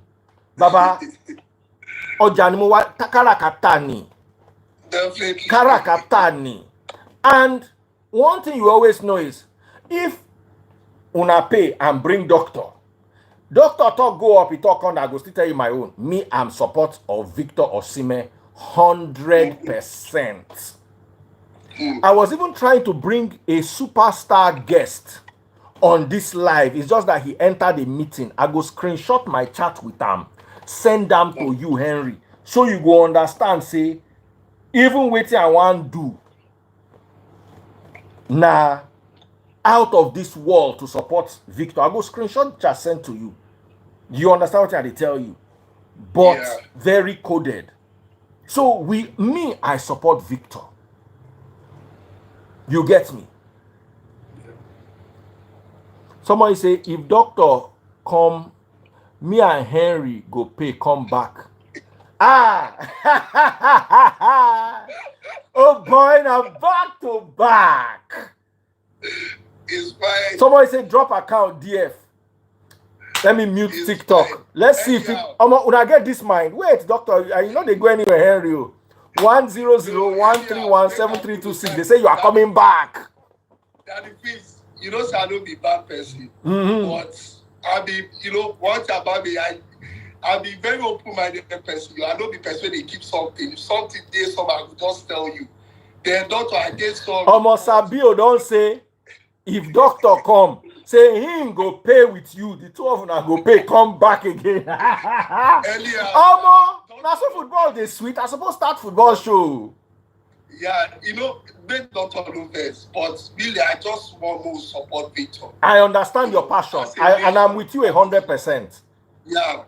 Baba, Ojanimu wa karakatani. Definitely. Karakatani. And one thing you always know is if una pay and bring doctor talk go up, he talk on, I go still tell you my own. Me, I'm support of Victor Osimhen 100%. I was even trying to bring a superstar guest on this live. It's just that he entered the meeting. I go screenshot my chat with him, send them to you, Henry, so you go understand. Say, even waiting I want do now out of this world to support Victor. I go screenshot just send to you. You understand what I tell you? But yeah, very coded. So I support Victor. You get me? Somebody say if doctor come, me and Henry go pay, come back. Oh boy, now back to back. It's fine. Somebody say drop account DF. Let me mute It's TikTok. fine. Let's see if it. When I get this mind. Wait, doctor, you know they go anywhere, Henry. 100-131-7326. They say you are coming back. Daddy, please, you know, I don't be bad person, Mm-hmm. but I be, you know, what about me? I be very open-minded person. I don't be person they keep something. If something there, somebody will just tell you. Then doctor, I get some. Almost Sabio don't say if doctor come. Say him go pay with you. The two of them go pay, come back again. Earlier. Now so football they sweet. I suppose start football show. Yeah, you know, make doctor know first. But really, I just want to support Victor. I understand your passion. And I'm with you 100%. Yeah.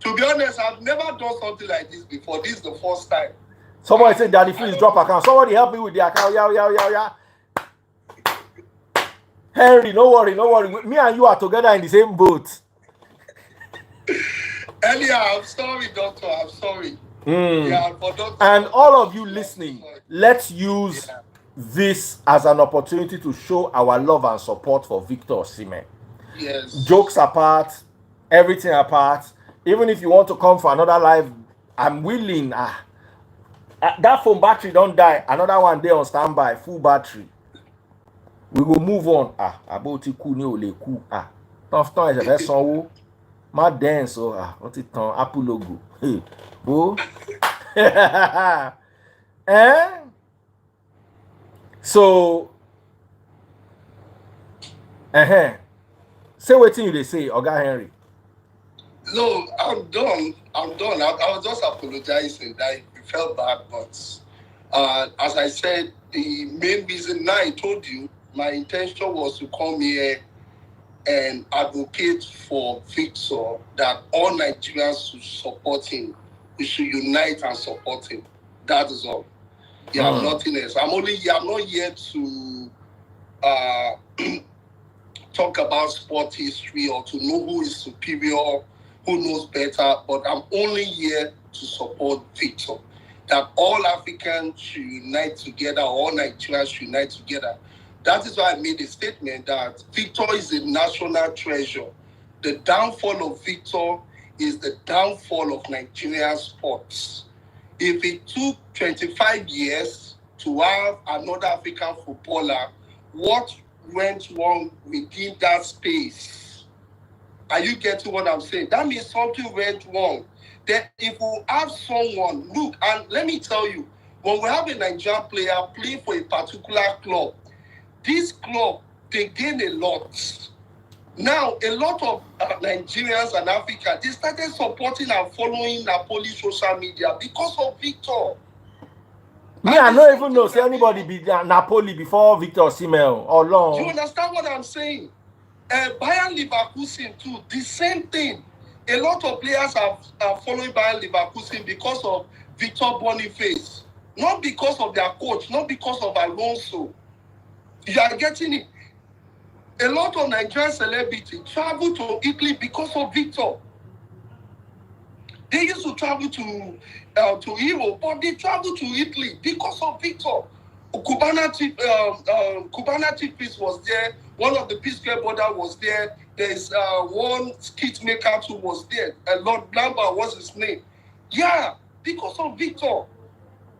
To be honest, I've never done something like this before. This is the first time. Somebody say, Daddy, please drop account. Somebody help me with the account. Yeah. Henry, no worry. Me and you are together in the same boat. Earlier, I'm sorry, doctor. I'm sorry. Yeah, but doctor, and all of you listening, let's use this as an opportunity to show our love and support for Victor Osimhen. Yes. Jokes apart, everything apart. Even if you want to come for another live, I'm willing. That phone battery don't die. Another one there on standby, full battery. We will move on. About cool new le cool. Don't is a best song. má dance o, wọ́n ti tan Apple logo. Wo. So, say wetin you dey say, Oga Henry. No, I'm done. I was just apologizing that it felt bad, but as I said, the main reason now I told you my intention was to come here and advocate for Victor, that all Nigerians should support him. We should unite and support him. That is all. Yeah, nothing else. I'm not here to talk about sport history or to know who is superior, who knows better, but I'm only here to support Victor. That all Africans should unite together, all Nigerians should unite together. That is why I made a statement that Victor is a national treasure. The downfall of Victor is the downfall of Nigerian sports. If it took 25 years to have another African footballer, what went wrong within that space? Are you getting what I'm saying? That means something went wrong. Then if we have someone, look, and let me tell you, when we have a Nigerian player playing for a particular club, this club, they gain a lot. Now, a lot of Nigerians and Africa, they started supporting and following Napoli social media because of Victor. Me, I don't even know say anybody be Napoli before Victor Osimhen or long. You understand what I'm saying? Bayern Leverkusen too, the same thing. A lot of players are following Bayern Leverkusen because of Victor Boniface, not because of their coach, not because of Alonso. You are getting it. A lot of Nigerian celebrities travel to Italy because of Victor. They used to travel to Europe, but they travel to Italy because of Victor. Cubana Peace was there. One of the Peace Corps brother was there. There's one skit maker who was there. Lord Lambert was his name. Yeah, because of Victor.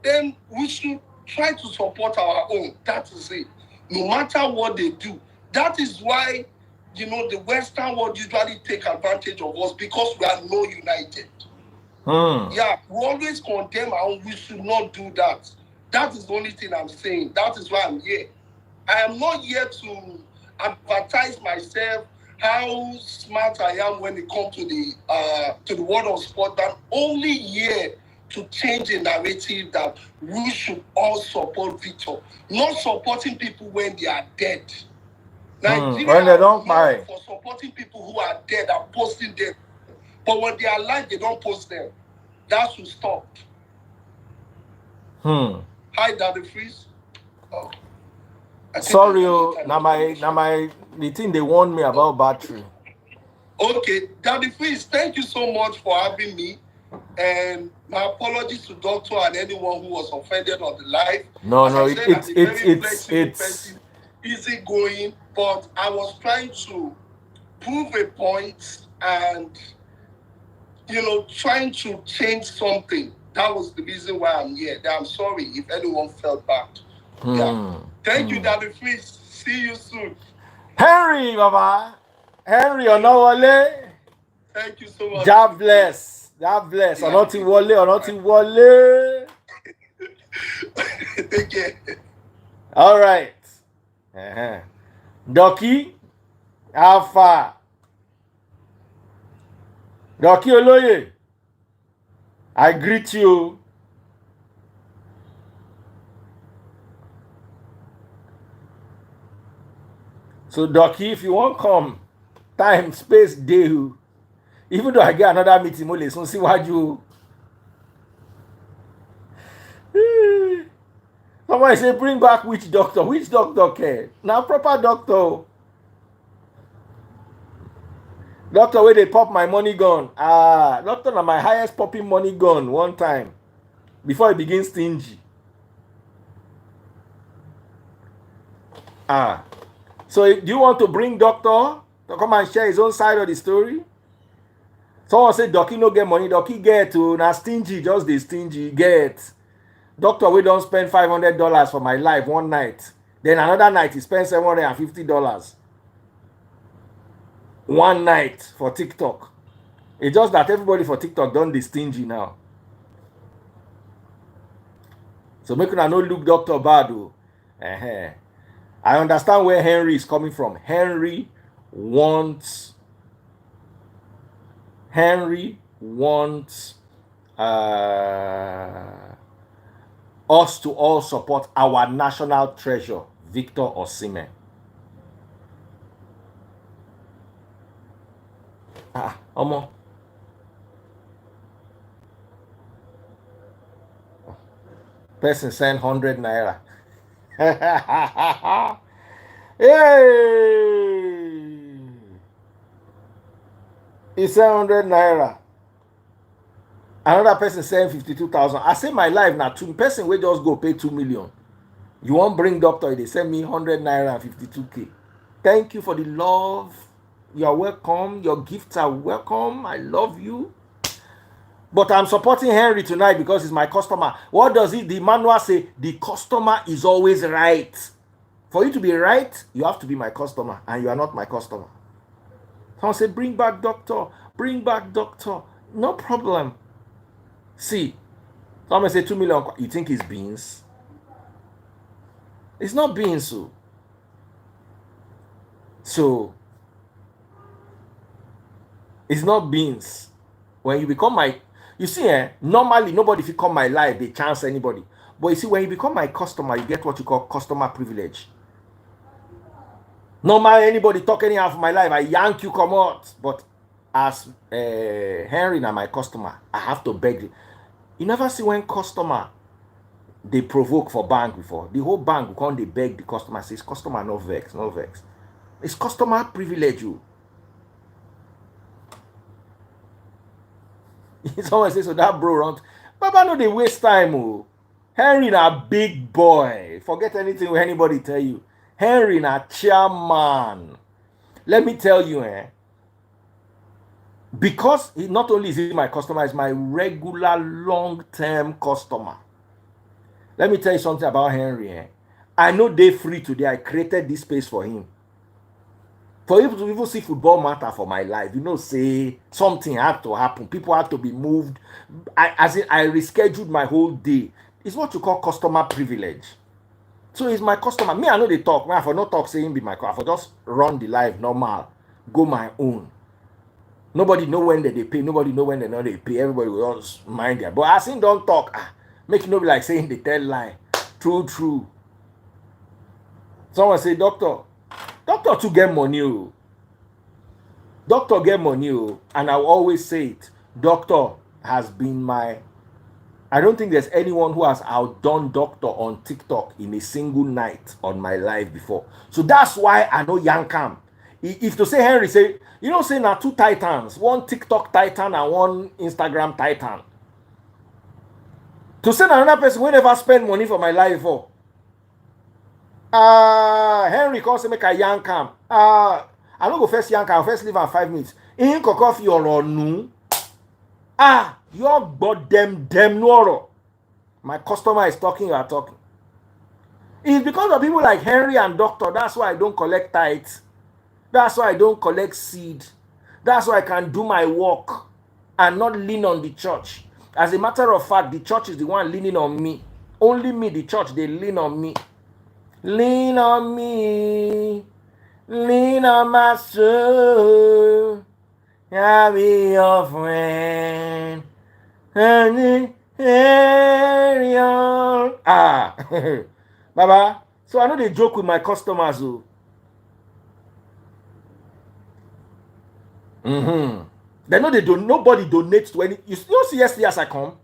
Then we should try to support our own. That is it. No matter what they do. That is why, the Western world usually take advantage of us because we are not united. Yeah, we always condemn and we should not do that. That is the only thing I'm saying. That is why I'm here. I am not here to advertise myself, how smart I am when it comes to the world of sport. I'm only here to change the narrative that we should all support Victor, not supporting people when they are dead. Nigeria when they don't buy for supporting people who are dead and posting them, but when they are alive, they don't post them. That should stop. Hi, Daddy Freeze. Oh. Sorry, the thing they warned me about battery. Okay, Daddy Freeze, thank you so much for having me. And my apologies to Doctor and anyone who was offended on the live. No, it's easy going, but I was trying to prove a point and trying to change something. That was the reason why I'm here. I'm sorry if anyone felt bad. Yeah. Thank you, Daddy Freeze. See you soon. Henry, Baba. Henry Onawale. Thank you so much. God bless. Onoti Wale. Take care. All right. Doki. Alpha. Doki Oloye. I greet you. So, Doki, if you want come, time, space, day. Even though I get another meeting, only so see what you. Somebody say, bring back which doctor? Which doctor care? Now, proper doctor. Doctor, where they pop my money gun. Doctor, na my highest popping money gun one time before it begins stingy. So, do you want to bring doctor to come and share his own side of the story? Someone say, Doki no get money. Doki get to na stingy, just the stingy get. Doctor, we don't spend $500 for my life one night. Then another night, he spends $750. One night for TikTok. It's just that everybody for TikTok don't be stingy now. So make una no look Dr. bad. Uh-huh. I understand where Henry is coming from. Wants Henry wants us to all support our national treasure, Victor Osimhen. Omo. Person send 100 naira. Hey! He sent 100 naira. Another person send 52,000. I say my life now. Two person will just go pay 2 million. You won't bring doctor, they send me 100 naira and 52k. Thank you for the love. You are welcome. Your gifts are welcome. I love you. But I'm supporting Henry tonight because he's my customer. What does it? The manual say the customer is always right. For you to be right, you have to be my customer, and you are not my customer. Someone say, bring back doctor. Bring back doctor. No problem. See, someone say 2 million. You think it's beans? It's not beans. So it's not beans. When you become my, you see, normally nobody if you come my life, they chance anybody. But you see, when you become my customer, you get what you call customer privilege. Normally anybody talk anyhow for my life, I yank you come out. But as Henry and my customer, I have to beg you. You never see when customer they provoke for bank before. The whole bank will come, they beg the customer, says customer no vex, no vex. It's customer privilege you. Someone says, so that bro runs. Baba no they waste time. Oh. Henry na big boy. Forget anything when anybody tell you. Henry na chairman. Let me tell you, because he not only is he my customer, he's my regular long-term customer. Let me tell you something about Henry. I know they free today. I created this space for him. For you to even see football matter for my life, you know, say something had to happen. People had to be moved. I rescheduled my whole day. It's what you call customer privilege. So he's my customer. Me, I know they talk. Man, for no talk saying be my customer. For just run the life normal, go my own. Nobody know when they pay. Nobody know when they pay. Everybody will just mind their. But I seen don't talk. Make you know be like saying they tell lie. True. Someone say, doctor to get money. Doctor get money. And I always say it. Doctor has been my. I don't think there's anyone who has outdone Doctor on TikTok in a single night on my life before. So that's why I know Yankam. If to say Henry say, you know, say now 2 titans, one TikTok titan and one Instagram titan. To say another person will never spend money for my life for. Henry can't say make a Yankam. I don't go first Yankam, I'll first leave at 5 minutes. In coffee or no. You're but them no. My customer is talking, you are talking. It's because of people like Henry and Doctor. That's why I don't collect tithes. That's why I don't collect seed. That's why I can do my work and not lean on the church. As a matter of fact, the church is the one leaning on me. Only me, the church, they lean on me. Lean on me. Lean on my soul. I'll be your friend. Baba. So I know they joke with my customers. They know they don't. Nobody donates to any. You see yesterday as I come.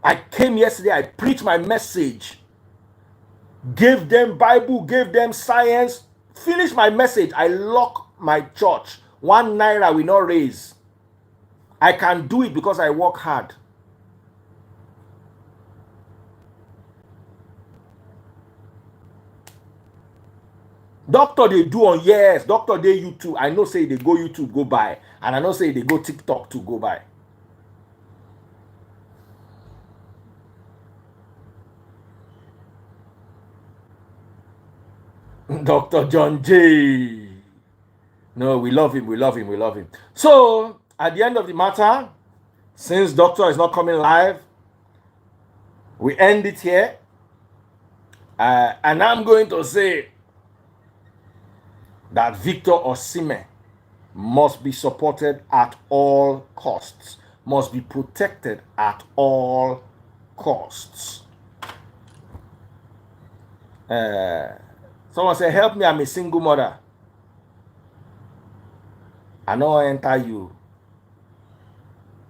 I came yesterday. I preached my message. Gave them Bible. Gave them science. Finished my message. I lock my church. 1 naira will not raise. I can do it because I work hard. Doctor they do on yes. Doctor they YouTube. I know say they go YouTube go buy. And I know say they go TikTok to go buy. Dr. John J. No, we love him. We love him. We love him. So at the end of the matter, since Doctor is not coming live, we end it here. And I'm going to say that Victor Osimhen must be supported at all costs, must be protected at all costs. Someone say, help me, I'm a single mother. I know I enter you.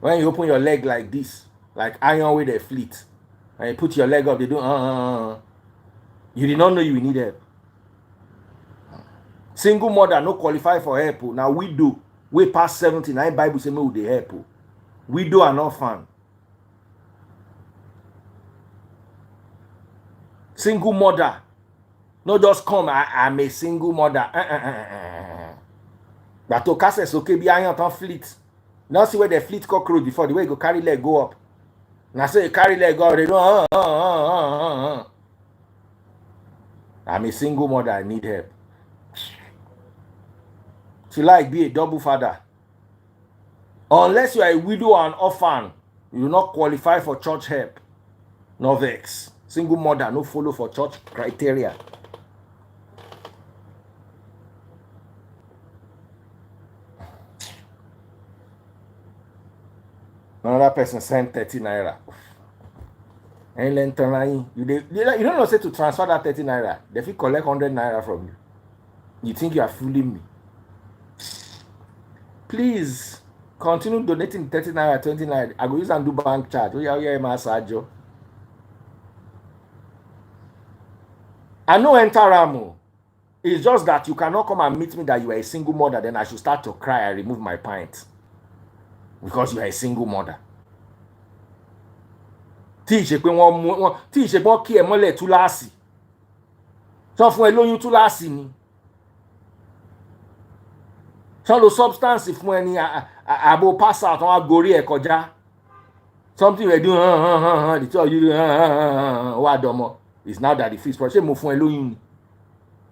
When you open your leg like this, like iron with a fleet, and you put your leg up, they do, You did not know you need help. Single mother no qualify for help. Now we do. We past 79 Bible say me with the help. We do are not fan. Single mother. No just come, I'm a single mother. But to cast is okay, be iron on fleet. Now see where the fleet cockroach before the way you go carry leg go up. Now say you carry leg go, they do I'm a single mother, I need help. She like be a double father. Unless you are a widow or an orphan, you will not qualify for church help. No vex. Single mother, no follow for church criteria. Another person sent 30 naira. And then you don't know say to transfer that 30 naira. They will collect 100 naira from you. You think you are fooling me? Please continue donating 30 naira, 20 naira. I go use and do bank charge. Oh yeah, massage. I know enter Ramo. It's just that you cannot come and meet me that you are a single mother. Then I should start to cry and remove my pint. Because you are a single mother. Tí ìṣe pé wọ́n kí ẹ mọ́lẹ̀ túláàsì. Sọ fún ẹ lóyún túláàsì ni. Sọ lo substance fún ẹ ní àbò pass out wọ́n á gorí ẹ kọjá. Something you do, they tell you, what domo. It's now that the fees. Ṣé mo fún ẹ lóyún ni?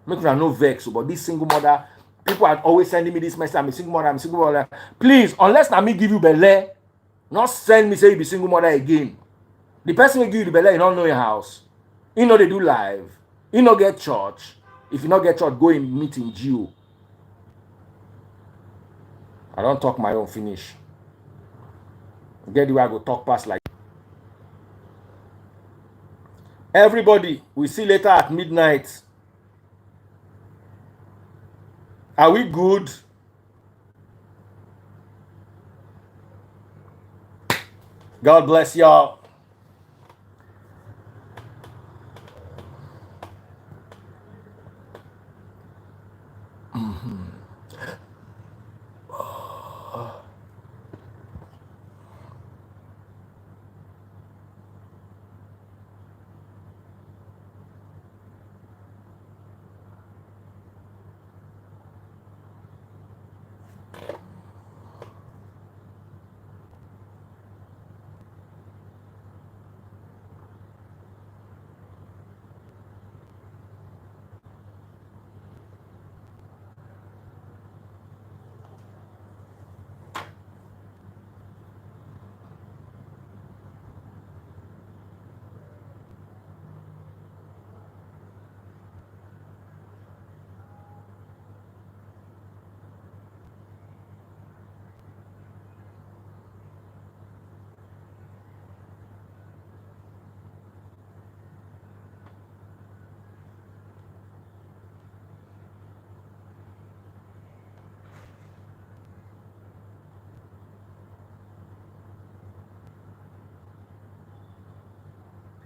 Make sure no vex. But this single mother, people are always sending me this message. I'm a single mother. I'm a single mother. Please, unless na me give you belle, not send me say you be single mother again. The person will give you the belle, you don't know your house. You know they do live. You know get church. If you not get church, go in meet in Jew. I don't talk my own finish. Get the way I go talk past like. Everybody, we see later at midnight. Are we good? God bless y'all.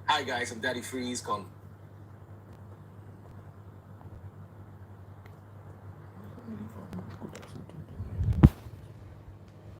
Hi guys, I'm Daddy Freeze.